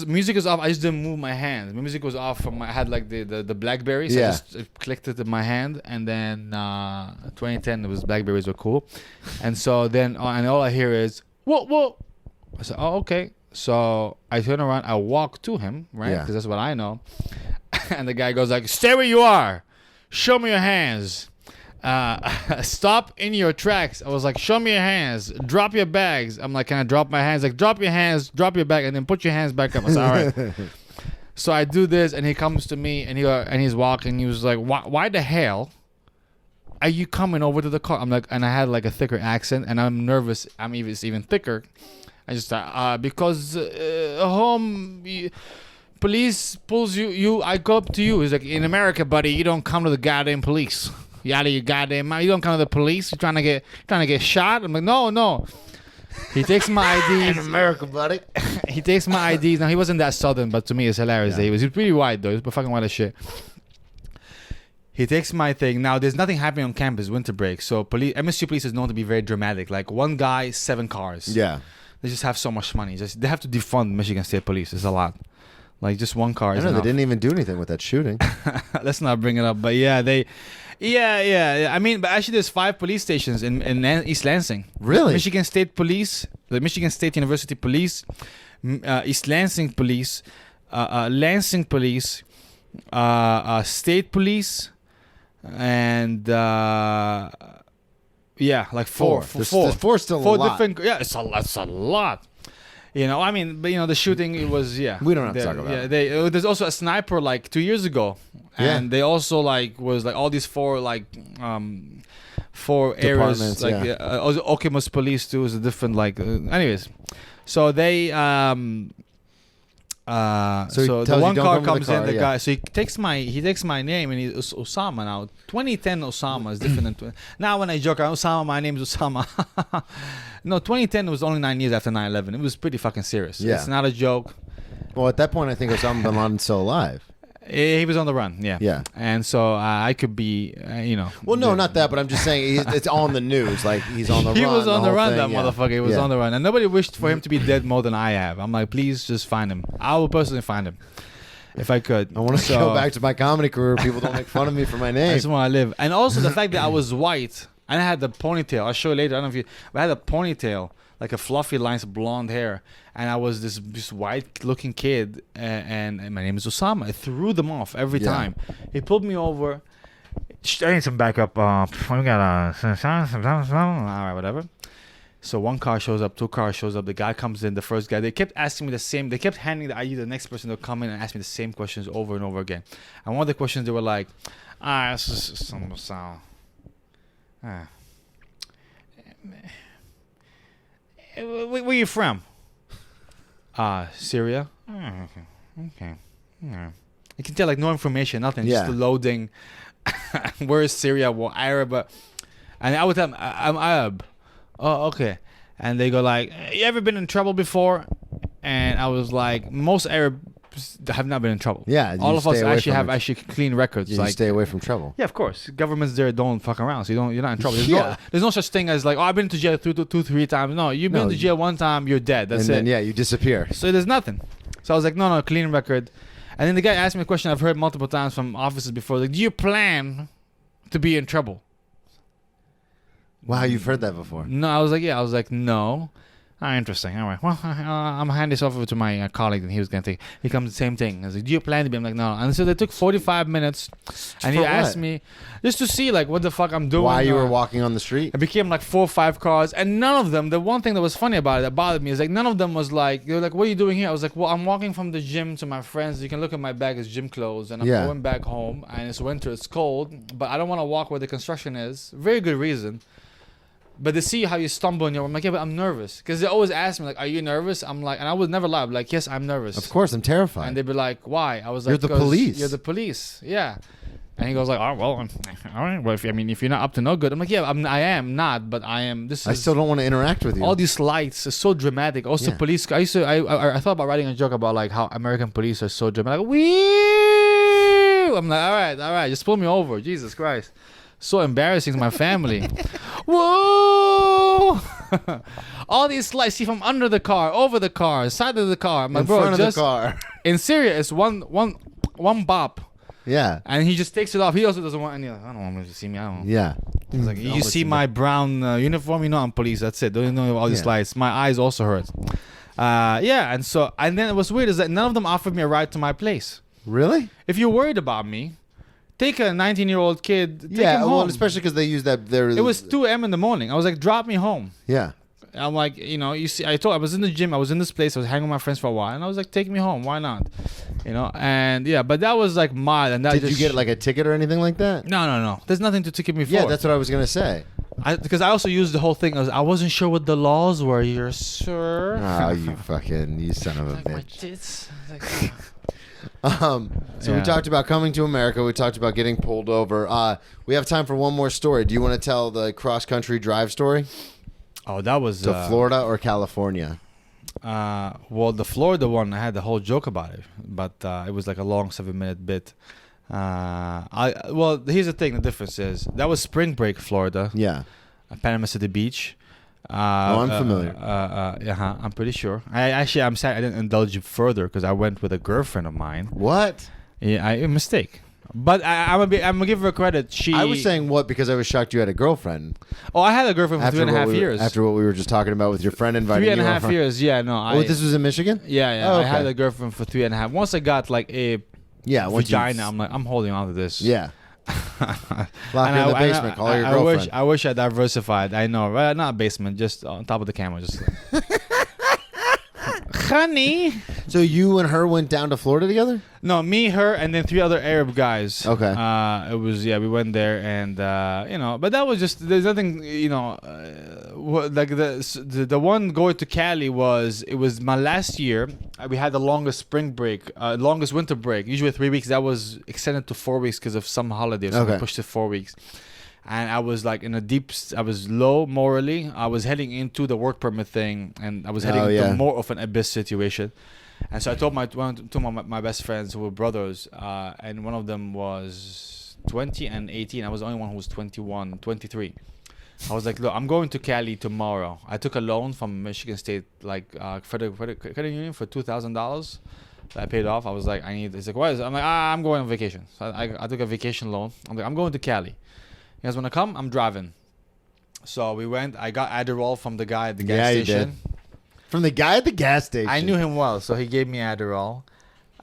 [SPEAKER 3] music is off. I just didn't move my hand. My music was off I had like the Blackberry, so I just clicked it in my hand. And then 2010, it was Blackberries were cool. And so then, and all I hear is, whoa. I said, oh, okay. So I turn around, I walk to him, right? Because that's what I know. And the guy goes like, stay where you are. Show me your hands. Stop in your tracks. I was like, show me your hands, drop your bags. I'm like, can I drop my hands? Like, drop your hands, drop your bag, and then put your hands back up. I said, all right. So I do this, and he comes to me, and he's walking. He was like, why the hell are you coming over to the car? I'm like, and I had like a thicker accent, and I'm nervous. I'm even thicker. I just because police pulls you. I go up to you. He's like, in America, buddy, you don't come to the goddamn police. You out of your goddamn mind. You don't come to the police. You're trying to get shot. I'm like, no. He takes my IDs.
[SPEAKER 1] In America, buddy.
[SPEAKER 3] He takes my IDs. Now he wasn't that southern, but to me it's hilarious. He was pretty white though. He was fucking white as shit. He takes my thing. Now there's nothing happening on campus. Winter break. So MSU police is known to be very dramatic. Like one guy, 7 cars.
[SPEAKER 1] Yeah.
[SPEAKER 3] They just have so much money. They have to defund Michigan State Police. It's a lot. Like just one car.
[SPEAKER 1] I know they didn't even do anything with that shooting.
[SPEAKER 3] Let's not bring it up. But yeah. I mean, but actually, there's 5 police stations in East Lansing.
[SPEAKER 1] Really?
[SPEAKER 3] Michigan State Police, the Michigan State University Police, East Lansing Police, Lansing Police, state police, and like four.
[SPEAKER 1] There's four still
[SPEAKER 3] Four
[SPEAKER 1] a lot.
[SPEAKER 3] different. Yeah, it's a lot. I mean, but the shooting, it was,
[SPEAKER 1] We don't have to talk about it.
[SPEAKER 3] There's also a sniper like 2 years ago, and they also was all these four areas, like Okimus police too is a different anyways. So they so the one car comes in, the guy. So he takes my name, and he's Osama now. 2010 Osama is different than now. When I joke, Osama, my name is Osama. No, 2010 was only 9 years after 9/11. It was pretty fucking serious.
[SPEAKER 1] Yeah.
[SPEAKER 3] It's not a joke.
[SPEAKER 1] Well, at that point, I think Osama bin Laden's still alive.
[SPEAKER 3] He was on the run, yeah.
[SPEAKER 1] Yeah.
[SPEAKER 3] And so I could be,
[SPEAKER 1] Well, no, not that, but I'm just saying it's on the news. Like, he's on the run.
[SPEAKER 3] He was on the run,
[SPEAKER 1] thing,
[SPEAKER 3] that motherfucker. He was on the run. And nobody wished for him to be dead more than I have. I'm like, please just find him. I will personally find him if I could.
[SPEAKER 1] I want to go back to my comedy career. People don't make fun of me for my name.
[SPEAKER 3] I just want to live. And also the fact that I was white and I had the ponytail. I'll show you later. I don't know if but I had a ponytail, like a fluffy lines of blonde hair. And I was this white-looking kid, and my name is Osama. I threw them off every time. He pulled me over. I need some backup. We got all right, whatever. So one car shows up, two cars shows up. The guy comes in, the first guy. They kept asking me the same. They kept handing the ID to the next person to come in and ask me the same questions over and over again. And one of the questions, they were like, this is Osama. Where you from? Syria. Okay. Yeah. You can tell no information, nothing. Just the loading. Where is Syria? Well, Arab. And I would tell them, I'm Arab. Oh, okay. And they go you ever been in trouble before? And I was like, most Arabs have not been in trouble.
[SPEAKER 1] Yeah.
[SPEAKER 3] All of us actually have clean records.
[SPEAKER 1] You stay away from trouble.
[SPEAKER 3] Yeah, of course. Governments there don't fuck around, so you're not in trouble. There's no such thing as I've been to jail two, 3 times. No, you've been to jail one time, you're dead. That's it.
[SPEAKER 1] And then, you disappear.
[SPEAKER 3] So there's nothing. So I was like, no, clean record. And then the guy asked me a question I've heard multiple times from officers before. Do you plan to be in trouble?
[SPEAKER 1] Wow, you've heard that before.
[SPEAKER 3] No, I was like, no. Interesting. All right. Well, I'm hand this over to my colleague, and he was gonna take. He comes the same thing. I was like, "Do you plan to be?" I'm like, "No." And so they took 45 minutes, and he asked me just to see what the fuck I'm doing.
[SPEAKER 1] Why you were walking on the street?
[SPEAKER 3] It became 4 or 5 cars, and none of them. The one thing that was funny about it that bothered me is none of them was they were like, "What are you doing here?" I was like, "Well, I'm walking from the gym to my friends. You can look at my bag; it's gym clothes, and I'm going back home. And it's winter, it's cold, but I don't want to walk where the construction is. Very good reason." But to see how you stumble in I'm like, yeah, but I'm nervous. Because they always ask me, are you nervous? I'm like, and I would never lie. I'm like, yes, I'm nervous.
[SPEAKER 1] Of course, I'm terrified.
[SPEAKER 3] And they'd be like, why? I was like,
[SPEAKER 1] you're the police.
[SPEAKER 3] You're the police. Yeah. And he goes all right, well, if you're not up to no good. I'm like, yeah, I am not, but I am.
[SPEAKER 1] I still don't want to interact with you.
[SPEAKER 3] All these lights are so dramatic. Also, police. I thought about writing a joke about how American police are so dramatic. Wee! I'm like, all right, just pull me over. Jesus Christ. So embarrassing to my family. Whoa! All these lights, see from under the car, over the car, side of the car.
[SPEAKER 1] In front of the car.
[SPEAKER 3] In Syria, it's one bop.
[SPEAKER 1] Yeah.
[SPEAKER 3] And he just takes it off. He also doesn't want any. I don't want him to see me. I don't.
[SPEAKER 1] Yeah.
[SPEAKER 3] He's like, you see my brown uniform? I'm police. That's it. Don't know all these lights. My eyes also hurt. And then it was weird is that none of them offered me a ride to my place.
[SPEAKER 1] Really?
[SPEAKER 3] If you're worried about me, take a 19-year-old kid. Take him home.
[SPEAKER 1] Well, especially because they use that.
[SPEAKER 3] It was 2 a.m. in the morning. I was like, drop me home.
[SPEAKER 1] Yeah.
[SPEAKER 3] I'm like, you see, I was in the gym. I was in this place. I was hanging with my friends for a while, and I was like, take me home. Why not? And but that was mild. And that
[SPEAKER 1] did you get a ticket or anything like that?
[SPEAKER 3] No. There's nothing to ticket me for.
[SPEAKER 1] Yeah, that's what I was gonna say.
[SPEAKER 3] Because I also used the whole thing. I wasn't sure what the laws were here, sir.
[SPEAKER 1] Oh, you son of a bitch.
[SPEAKER 3] My tits.
[SPEAKER 1] We talked about coming to America. We talked about getting pulled over. We have time for one more story. Do you want to tell the cross-country drive story?
[SPEAKER 3] Oh, that was
[SPEAKER 1] to Florida or California?
[SPEAKER 3] Well, the Florida one, I had the whole joke about it, but it was a long 7-minute bit. Well, here's the thing. The difference is that was spring break, Florida.
[SPEAKER 1] Yeah.
[SPEAKER 3] Panama City Beach.
[SPEAKER 1] I'm familiar.
[SPEAKER 3] I'm pretty sure. I'm sad I didn't indulge further because I went with a girlfriend of mine.
[SPEAKER 1] What?
[SPEAKER 3] Yeah, a mistake. But I'm gonna give her credit.
[SPEAKER 1] I was saying what because I was shocked you had a girlfriend.
[SPEAKER 3] Oh, I had a girlfriend for 3.5 years.
[SPEAKER 1] After what we were just talking about with your friend inviting you.
[SPEAKER 3] 3.5 years. Yeah, no.
[SPEAKER 1] This was in Michigan.
[SPEAKER 3] Yeah.
[SPEAKER 1] Oh, okay.
[SPEAKER 3] I had a girlfriend for 3.5. Once I got a
[SPEAKER 1] Yeah, once you-
[SPEAKER 3] vagina. I'm like, I'm holding on to this.
[SPEAKER 1] Yeah. Lock her in the basement. Call her your girlfriend.
[SPEAKER 3] I wish I diversified. I know, right? Not basement, just on top of the camera. Just honey.
[SPEAKER 1] So you and her went down to Florida together?
[SPEAKER 3] No, me, her, and then 3 other Arab guys.
[SPEAKER 1] Okay.
[SPEAKER 3] It was, we went there, and but that was just, there's nothing, like the one going to Cali it was my last year. We had the longest spring break, longest winter break. Usually 3 weeks. That was extended to 4 weeks because of some holiday. So we pushed it 4 weeks. And I was like I was low morally. I was heading into the work permit thing, and I was heading into more of an abyss situation. And so I told two of my best friends who were brothers, and one of them was 20 and 18. I was the only one who was 21, 23. I was like, look, I'm going to Cali tomorrow. I took a loan from Michigan State, like credit union for $2,000. I paid off. I was like, he's like, what is it? I'm like, I'm going on vacation. So I took a vacation loan. I'm like, I'm going to Cali. You guys want to come? I'm driving. So we went. I got Adderall from the guy at the gas station.
[SPEAKER 1] You did. From the guy at the gas station.
[SPEAKER 3] I knew him well, so he gave me Adderall.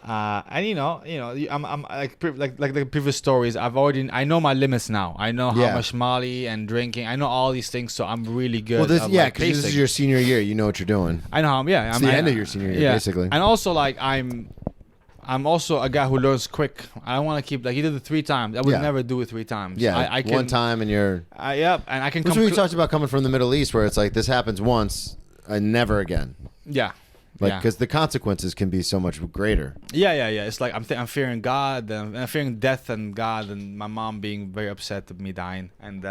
[SPEAKER 3] And I'm like the previous stories. I know my limits now. I know how much Molly and drinking. I know all these things, so I'm really good.
[SPEAKER 1] Well, because this is your senior year. You know what you're doing.
[SPEAKER 3] I know how. Yeah,
[SPEAKER 1] it's the end of your senior year, basically.
[SPEAKER 3] And also, like, I'm also a guy who learns quick. I don't want to keep, like, he did it 3 times. I would never do it 3 times.
[SPEAKER 1] Yeah,
[SPEAKER 3] I can,
[SPEAKER 1] one time and you're...
[SPEAKER 3] and I can
[SPEAKER 1] come... That's what we talked about coming from the Middle East, where it's like, this happens once and never again.
[SPEAKER 3] Yeah.
[SPEAKER 1] Like, because the consequences can be so much greater.
[SPEAKER 3] Yeah. It's like, I'm fearing God, and I'm fearing death and God, and my mom being very upset of me dying. And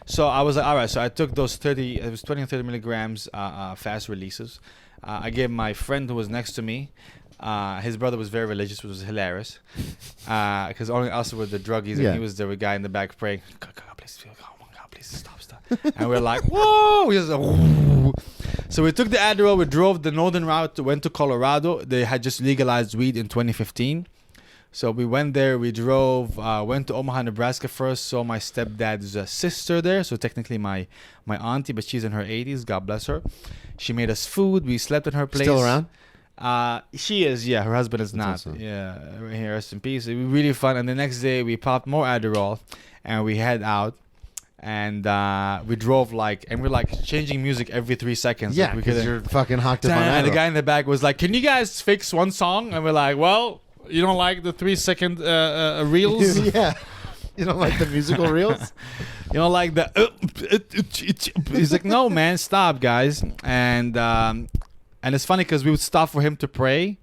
[SPEAKER 3] so I was like, all right, so I took those 20 and 30 milligrams fast releases. I gave my friend who was next to me, his brother was very religious, which was hilarious, because only us were the druggies, and he was the guy in the back praying, God, please stop. And we're like, whoa! We just, whoa. So we took the Adderall, we drove the northern route, went to Colorado. They had just legalized weed in 2015. So we went there, we drove, went to Omaha, Nebraska first, saw my stepdad's sister there, so technically my auntie, but she's in her 80s, God bless her. She made us food, we slept in her place.
[SPEAKER 1] Still around?
[SPEAKER 3] She is, her husband is not.
[SPEAKER 1] Awesome.
[SPEAKER 3] Yeah, rest in peace. It was really fun. And the next day we popped more Adderall and we head out, and we drove and we're like changing music every 3 seconds.
[SPEAKER 1] Yeah, because you're fucking hooked up on Adderall.
[SPEAKER 3] And the guy in the back was like, can you guys fix one song? And we're like, well, you don't like the 3-second reels?
[SPEAKER 1] Yeah. You don't like the musical reels?
[SPEAKER 3] You don't like the... He's like, no, man, stop, guys. And it's funny because we would stop for him to pray,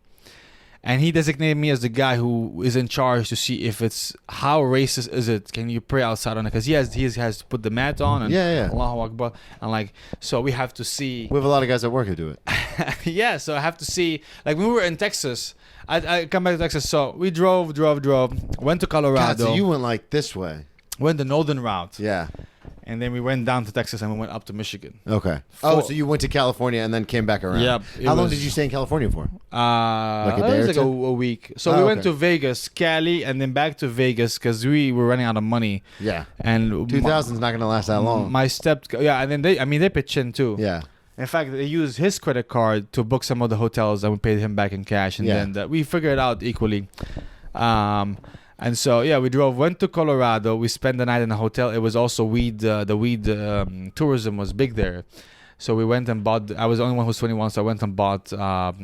[SPEAKER 3] and he designated me as the guy who is in charge to see if it's how racist is it. Can you pray outside on it? Because he has to put the mat on and Allahu Akbar, and so we have to see.
[SPEAKER 1] We have a lot of guys at work who do it.
[SPEAKER 3] Yeah, so I have to see. Like when we were in Texas, I come back to Texas, so we drove, went to Colorado.
[SPEAKER 1] God, so you went like this way.
[SPEAKER 3] Went the northern route.
[SPEAKER 1] Yeah.
[SPEAKER 3] And then we went down to Texas and we went up to Michigan.
[SPEAKER 1] Okay. So you went to California and then came back around.
[SPEAKER 3] Yep.
[SPEAKER 1] How long did you stay in California for?
[SPEAKER 3] Like a day or two? A week. So we went to Vegas, Cali, and then back to Vegas because we were running out of money.
[SPEAKER 1] Yeah.
[SPEAKER 3] And
[SPEAKER 1] 2000's not going to last that long.
[SPEAKER 3] And then they pitched in too.
[SPEAKER 1] Yeah.
[SPEAKER 3] In fact, they used his credit card to book some of the hotels, and we paid him back in cash. And then we figured it out equally. And so, we went to Colorado. We spent the night in a hotel. It was also weed. The weed tourism was big there. So we went and bought. I was the only one who was 21, so I went and bought a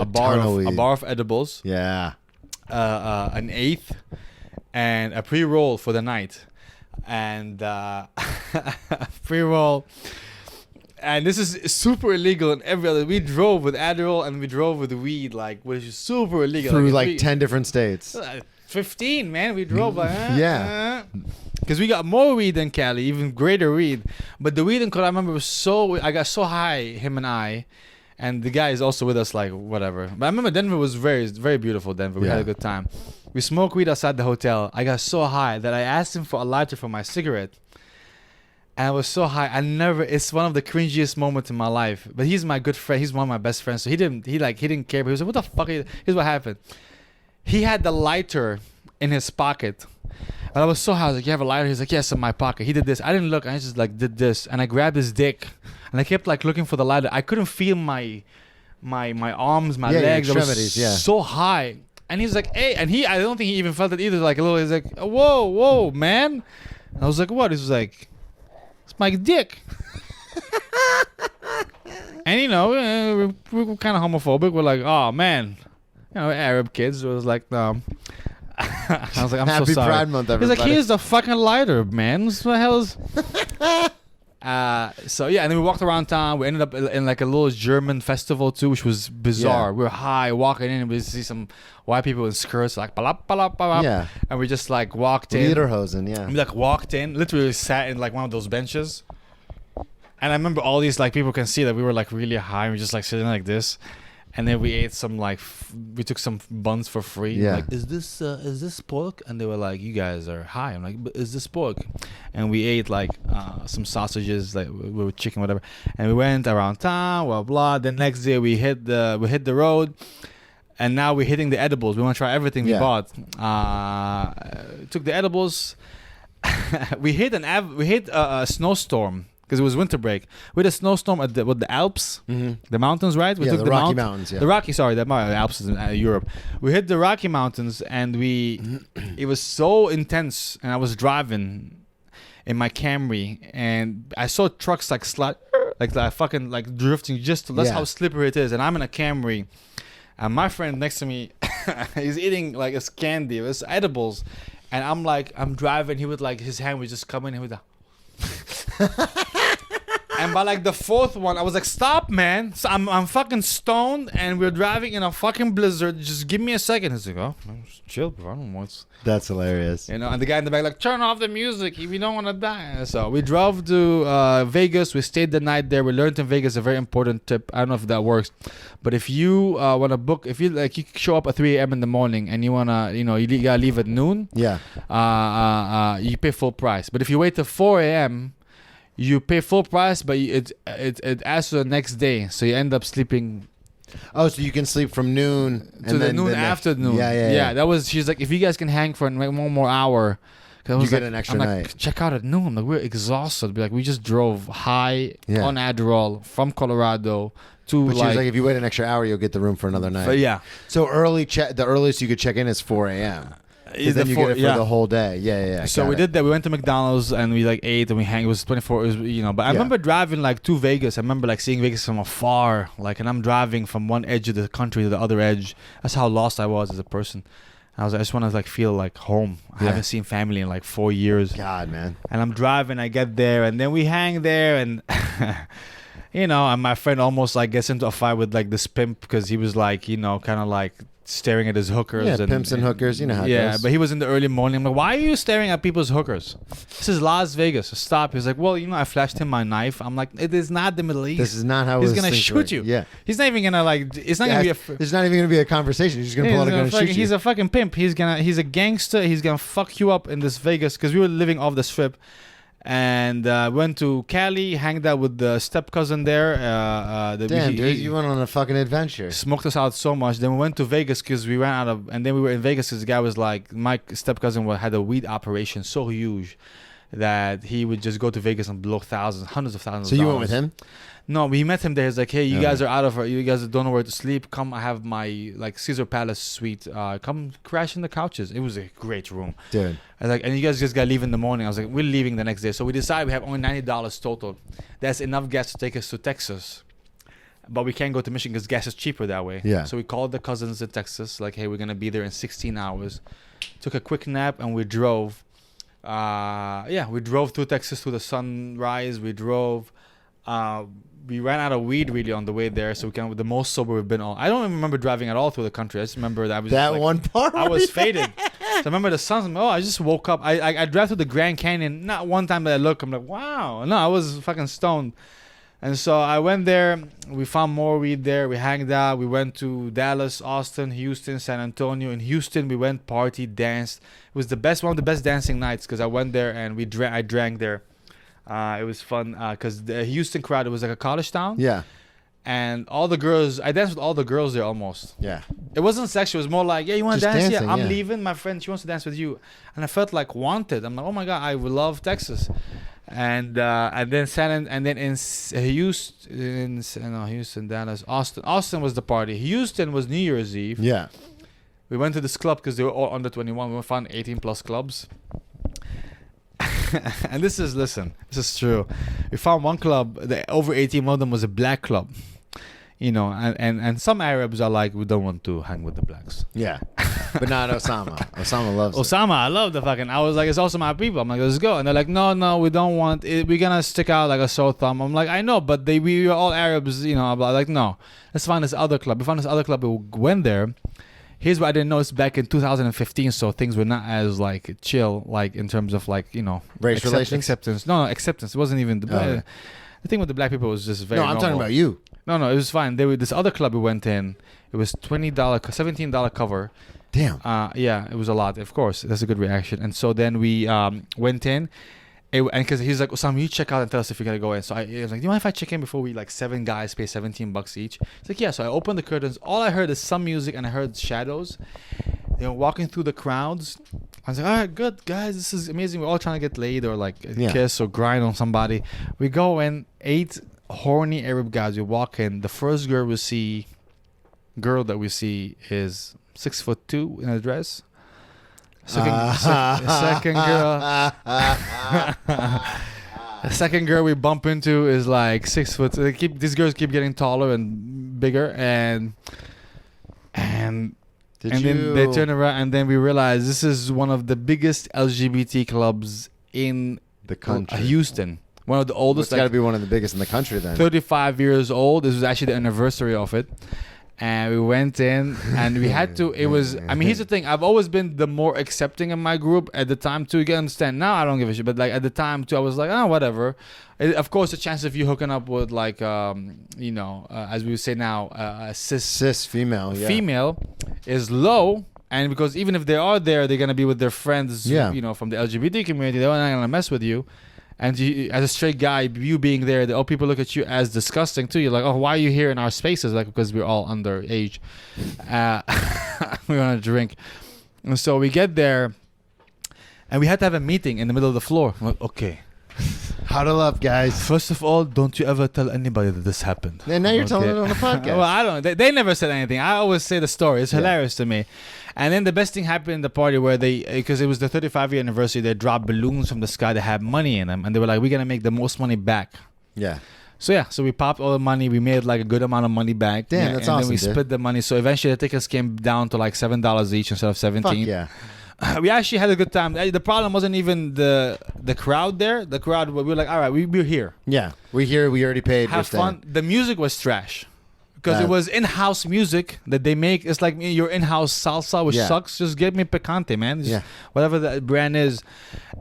[SPEAKER 3] bar of edibles.
[SPEAKER 1] Yeah.
[SPEAKER 3] An eighth and a pre-roll for the night, and pre-roll. And this is super illegal in every other. We drove with Adderall and we drove with weed, which is super illegal.
[SPEAKER 1] Through 10 different states.
[SPEAKER 3] 15, man. We drove because we got more weed than Cali, even greater weed. But the weed in Colorado, I remember, I got so high, him and I, and the guy is also with us, whatever. But I remember Denver was very, very beautiful. Denver, we had a good time. We smoked weed outside the hotel. I got so high that I asked him for a lighter for my cigarette. And I was so high. It's one of the cringiest moments in my life. But he's my good friend. He's one of my best friends. So he didn't care. But he was like, what the fuck? Here's what happened. He had the lighter in his pocket. And I was so high. I was like, you have a lighter? He's like, yes, in my pocket. He did this. I didn't look. I just did this. And I grabbed his dick. And I kept looking for the lighter. I couldn't feel my arms, my legs.
[SPEAKER 1] Your extremities,
[SPEAKER 3] I was so high. And he's like, hey, and I don't think he even felt it either. Like a little, he's like, whoa, man. And I was like, what? He was like, it's my dick. And we're kind of homophobic. We're like, oh man, Arab kids. It was like, no. I was like, I'm
[SPEAKER 1] Happy
[SPEAKER 3] so sorry.
[SPEAKER 1] Pride Month, everybody.
[SPEAKER 3] He's like, here's the fucking lighter, man. What the hell is? So yeah, and then we walked around town. We ended up in like a little German festival too, which was bizarre.
[SPEAKER 1] Yeah.
[SPEAKER 3] We were high, walking in, and we see some white people in skirts, like balap, balap, balap.
[SPEAKER 1] Yeah.
[SPEAKER 3] And we just like walked in.
[SPEAKER 1] Lederhosen, yeah.
[SPEAKER 3] We like walked in, literally sat in like one of those benches. And I remember all these like people can see that we were like really high. And we just like sitting like this. And then we ate some like we took some buns for free.
[SPEAKER 1] Yeah.
[SPEAKER 3] Like, is this pork? And they were like, you guys are high. I'm like, but is this pork? And we ate like some sausages, like with chicken, whatever. And we went around town, blah blah. The next day we hit the road, and now we're hitting the edibles. We want to try everything we bought. Took the edibles. we hit a snowstorm. Because it was winter break. We had a snowstorm at the Alps, the mountains, right? We took
[SPEAKER 1] the Rocky Mountains. Yeah.
[SPEAKER 3] The Rocky, sorry, the Alps is in Europe. We hit the Rocky Mountains, and it was so intense. And I was driving in my Camry, and I saw trucks like fucking like drifting. That's how slippery it is. And I'm in a Camry, and my friend next to me, he's eating like a candy, it was edibles, and I'm driving. He would like his hand was just coming. He would. And by like the fourth one, I was like, "Stop, man! So I'm fucking stoned, and we're driving in a fucking blizzard. Just give me a second." He's like, "Oh, chill, bro. I don't know what's."
[SPEAKER 1] That's hilarious.
[SPEAKER 3] And the guy in the back like, "Turn off the music if you don't want to die." So we drove to Vegas. We stayed the night there. We learned in Vegas a very important tip. I don't know if that works, but if you want to book, if you like, you show up at 3 a.m. in the morning and you wanna, you gotta leave at noon.
[SPEAKER 1] Yeah.
[SPEAKER 3] You pay full price. But if you wait till 4 a.m. you pay full price, but it asks for the next day, so you end up sleeping.
[SPEAKER 1] Oh, so you can sleep from noon
[SPEAKER 3] to the noon afternoon. Yeah. That was. She's like, if you guys can hang for like one more hour,
[SPEAKER 1] you get an extra night.
[SPEAKER 3] Like, check out at noon. I'm like, we're exhausted. Be like, we just drove high on Adderall from Colorado to.
[SPEAKER 1] But she was like, if you wait an extra hour, you'll get the room for another night.
[SPEAKER 3] But yeah.
[SPEAKER 1] So the earliest you could check in is 4 a.m. Because then you get it for the whole day. Yeah.
[SPEAKER 3] So we did that. We went to McDonald's and we like ate and we hang. It was 24. It was, But I remember driving like to Vegas. I remember like seeing Vegas from afar. Like, and I'm driving from one edge of the country to the other edge. That's how lost I was as a person. I just want to like feel like home. I haven't seen family in like 4 years.
[SPEAKER 1] God, man.
[SPEAKER 3] And I'm driving. I get there and then we hang there and. And my friend almost like gets into a fight with like this pimp because he was like, kind of like staring at his hookers.
[SPEAKER 1] Yeah, pimps and hookers, you know how it goes.
[SPEAKER 3] But he was in the early morning. I'm like, why are you staring at people's hookers? This is Las Vegas. Stop. He's like, well, I flashed him my knife. I'm like, it is not the Middle East.
[SPEAKER 1] This is not how
[SPEAKER 3] he's going to shoot you.
[SPEAKER 1] Yeah.
[SPEAKER 3] He's not even going to like, it's not going to be
[SPEAKER 1] there's not even going to be a conversation. He's just going to pull out a gun and shoot you.
[SPEAKER 3] He's a fucking pimp. He's a gangster. He's going to fuck you up in this Vegas because we were living off the strip. And went to Cali, hanged out with the step cousin there.
[SPEAKER 1] Damn, dude, you went on a fucking adventure.
[SPEAKER 3] Smoked us out so much. Then we went to Vegas because we ran out of. And then we were in Vegas because the guy was like, my step cousin had a weed operation so huge that he would just go to Vegas and blow hundreds of thousands.
[SPEAKER 1] So
[SPEAKER 3] of
[SPEAKER 1] you
[SPEAKER 3] dollars.
[SPEAKER 1] went with him?
[SPEAKER 3] No, we met him there. He's like, hey, you guys are out of. You guys don't know where to sleep. Come, I have my like Caesar Palace suite. Come crash in the couches. It was a great room,
[SPEAKER 1] dude.
[SPEAKER 3] I was like, and you guys just gotta leave in the morning. I was like, we're leaving the next day. So we decided we have only $90 total. That's enough gas to take us to Texas, but we can't go to Michigan because gas is cheaper that way.
[SPEAKER 1] Yeah.
[SPEAKER 3] So we called the cousins in Texas, like, hey, we're gonna be there in 16 hours. Took a quick nap and we drove. We drove through Texas to the sunrise. We drove. We ran out of weed really on the way there, so we kind of the most sober we've been all. I don't even remember driving at all through the country. I just remember that I was
[SPEAKER 1] that one part.
[SPEAKER 3] I was faded. So I remember the sun. I just woke up. I drove through the Grand Canyon. Not one time that I look, I'm like, wow. No, I was fucking stoned. And so I went there. We found more weed there. We hanged out. We went to Dallas, Austin, Houston, San Antonio. In Houston, we went party, danced. It was one of the best dancing nights because I went there and I drank there. It was fun because the Houston crowd, it was like a college town.
[SPEAKER 1] Yeah.
[SPEAKER 3] And all the girls, I danced with all the girls there almost.
[SPEAKER 1] Yeah.
[SPEAKER 3] It wasn't sexual. It was more like, yeah, you want to dance?
[SPEAKER 1] Dancing,
[SPEAKER 3] I'm leaving. My friend, she wants to dance with you. And I felt like wanted. I'm like, oh my God, I would love Texas. And then in Houston, Dallas, Austin was the party. Houston was New Year's Eve.
[SPEAKER 1] Yeah.
[SPEAKER 3] we went to this club because they were all under 21. We found 18 plus clubs. And this is true. We found one club, the over 18, one of them was a black club. You know, and some Arabs are like, we don't want to hang with the blacks.
[SPEAKER 1] Yeah. But not Osama. Osama loves it.
[SPEAKER 3] Osama, I love the fucking. I was like, it's also my people. I'm like, let's go. And they're like, no, we don't want it. We're gonna stick out like a sore thumb. I'm like, I know, but we are all Arabs, you know. I'm like, no, let's find this other club. We found this other club. We went there. Here's what I didn't know. It's back in 2015, so things were not as like chill, like in terms of like, you know,
[SPEAKER 1] race relations,
[SPEAKER 3] acceptance. No, acceptance. It wasn't even the thing with the black people was just very.
[SPEAKER 1] No, I'm
[SPEAKER 3] normal.
[SPEAKER 1] talking about you.
[SPEAKER 3] No, it was fine. There was this other club we went in. It was $17 cover.
[SPEAKER 1] Damn.
[SPEAKER 3] Yeah, it was a lot. Of course, that's a good reaction. And so then we went in, and because he's like, Osama, you check out and tell us if you're gonna go in. So I was like, do you mind if I check in before we like 7 guys pay $17 each? It's like, yeah. So I opened the curtains. All I heard is some music and I heard shadows. They were walking through the crowds. I was like, all right, good guys, this is amazing. We're all trying to get laid or like kiss or grind on somebody. We go in, 8 horny Arab guys. We walk in. The first girl that we see is 6'2" in a dress. Second girl. The second girl we bump into is like 6 foot. So these girls keep getting taller and bigger, and then they turn around, and then we realize this is one of the biggest LGBT clubs in
[SPEAKER 1] the country,
[SPEAKER 3] Houston. One of the oldest.
[SPEAKER 1] It's got to be one of the biggest in the country then.
[SPEAKER 3] 35 years old. This was actually the anniversary of it. And we went in and we had to, it was, I mean, here's the thing. I've always been the more accepting in my group at the time too. You can understand. Now I don't give a shit. But like at the time too, I was like, oh, whatever. Of course, the chance of you hooking up with like, you know, as we would say now, a cis
[SPEAKER 1] female,
[SPEAKER 3] female is low. And because even if they are there, they're going to be with their friends, you know, from the LGBT community. They're not going to mess with you. And you, as a straight guy, you being there, all people look at you as disgusting too. You're like, oh, why are you here in our spaces? Like, because we're all underage. We want to drink. And so we get there, and we had to have a meeting in the middle of the floor. I'm like, okay.
[SPEAKER 1] Huddle up, guys.
[SPEAKER 3] First of all, don't you ever tell anybody that this happened.
[SPEAKER 1] And now you're telling it on the podcast.
[SPEAKER 3] Well, I don't. They never said anything. I always say the story. It's hilarious to me. And then the best thing happened in the party where because it was the 35-year anniversary, they dropped balloons from the sky that had money in them. And they were like, we're going to make the most money back.
[SPEAKER 1] Yeah.
[SPEAKER 3] So we popped all the money. We made like a good amount of money back.
[SPEAKER 1] Damn, that's awesome,
[SPEAKER 3] And then we split the money. So eventually the tickets came down to like $7 each instead of $17.
[SPEAKER 1] Fuck yeah.
[SPEAKER 3] We actually had a good time. The problem wasn't even the crowd there. The crowd, we were like, all right, we're here.
[SPEAKER 1] Yeah, we're here. We already paid.
[SPEAKER 3] Have fun. The music was trash. Because it was in-house music that they make. It's like your in-house salsa, which sucks. Just give me picante, man. Whatever the brand is.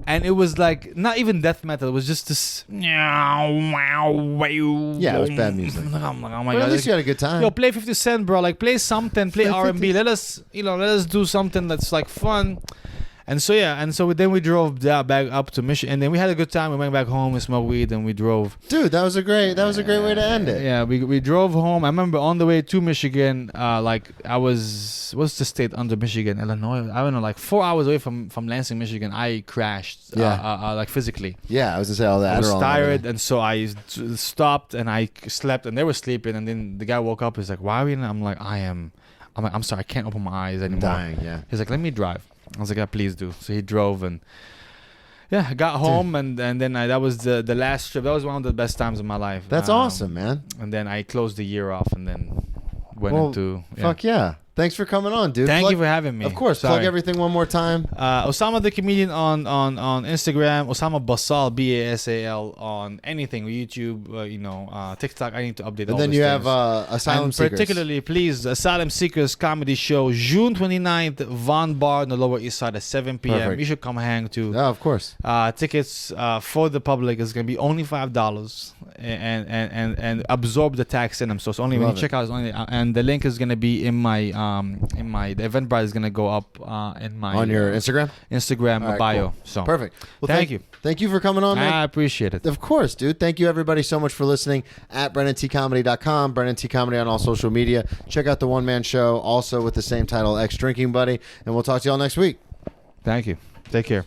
[SPEAKER 3] And it was like, not even death metal. It was just this.
[SPEAKER 1] Yeah, it was bad music.
[SPEAKER 3] I'm like, oh my God.
[SPEAKER 1] At least you had a good time.
[SPEAKER 3] Yo, play 50 Cent, bro. Like, play something. Play R&B. Let us do something that's like fun. And so then we drove back up to Michigan, and then we had a good time. We went back home, we smoked weed, and we drove.
[SPEAKER 1] Dude, that was a great way to end it.
[SPEAKER 3] Yeah, we drove home. I remember on the way to Michigan, like I was, what's the state under Michigan? Illinois. I don't know, like 4 hours away from Lansing, Michigan. I crashed, like physically.
[SPEAKER 1] Yeah, I was gonna say all that.
[SPEAKER 3] I was tired, and so I stopped and I slept, and they were sleeping, and then the guy woke up. He's like, "Why are we?" I'm like, I'm sorry, I can't open my eyes anymore.
[SPEAKER 1] Dying. Yeah.
[SPEAKER 3] He's like, "Let me drive." I was like, yeah, please do. So he drove, and I got home, and then that was the last trip. That was one of the best times of my life.
[SPEAKER 1] That's awesome, man.
[SPEAKER 3] And then I closed the year off, and then went into. Yeah.
[SPEAKER 1] Fuck yeah. Thanks for coming on, dude.
[SPEAKER 3] Thank you for having me.
[SPEAKER 1] Of course. Plug everything one more time.
[SPEAKER 3] Osama the Comedian on Instagram. Osama Basal, Basal on anything, YouTube, TikTok. I need to update all
[SPEAKER 1] And then you have Asylum Seekers.
[SPEAKER 3] Particularly, please, Asylum Seekers Comedy Show, June 29th, Von Bar on the Lower East Side at 7 p.m.
[SPEAKER 1] Perfect.
[SPEAKER 3] You should come hang too.
[SPEAKER 1] Yeah, of course.
[SPEAKER 3] Tickets for the public is going to be only $5 and absorb the tax in them. So it's only, when you check out, it's only, and the link is going to be in my the Eventbrite is gonna go up in my
[SPEAKER 1] on your Instagram
[SPEAKER 3] bio.
[SPEAKER 1] Cool.
[SPEAKER 3] So
[SPEAKER 1] perfect. Well,
[SPEAKER 3] thank you.
[SPEAKER 1] Thank you for coming on, man.
[SPEAKER 3] I appreciate it.
[SPEAKER 1] Of course, dude. Thank you everybody so much for listening at BrennanTComedy.com, Brennan T Comedy on all social media. Check out the one man show also with the same title, Ex Drinking Buddy, and we'll talk to y'all next week.
[SPEAKER 3] Thank you. Take care.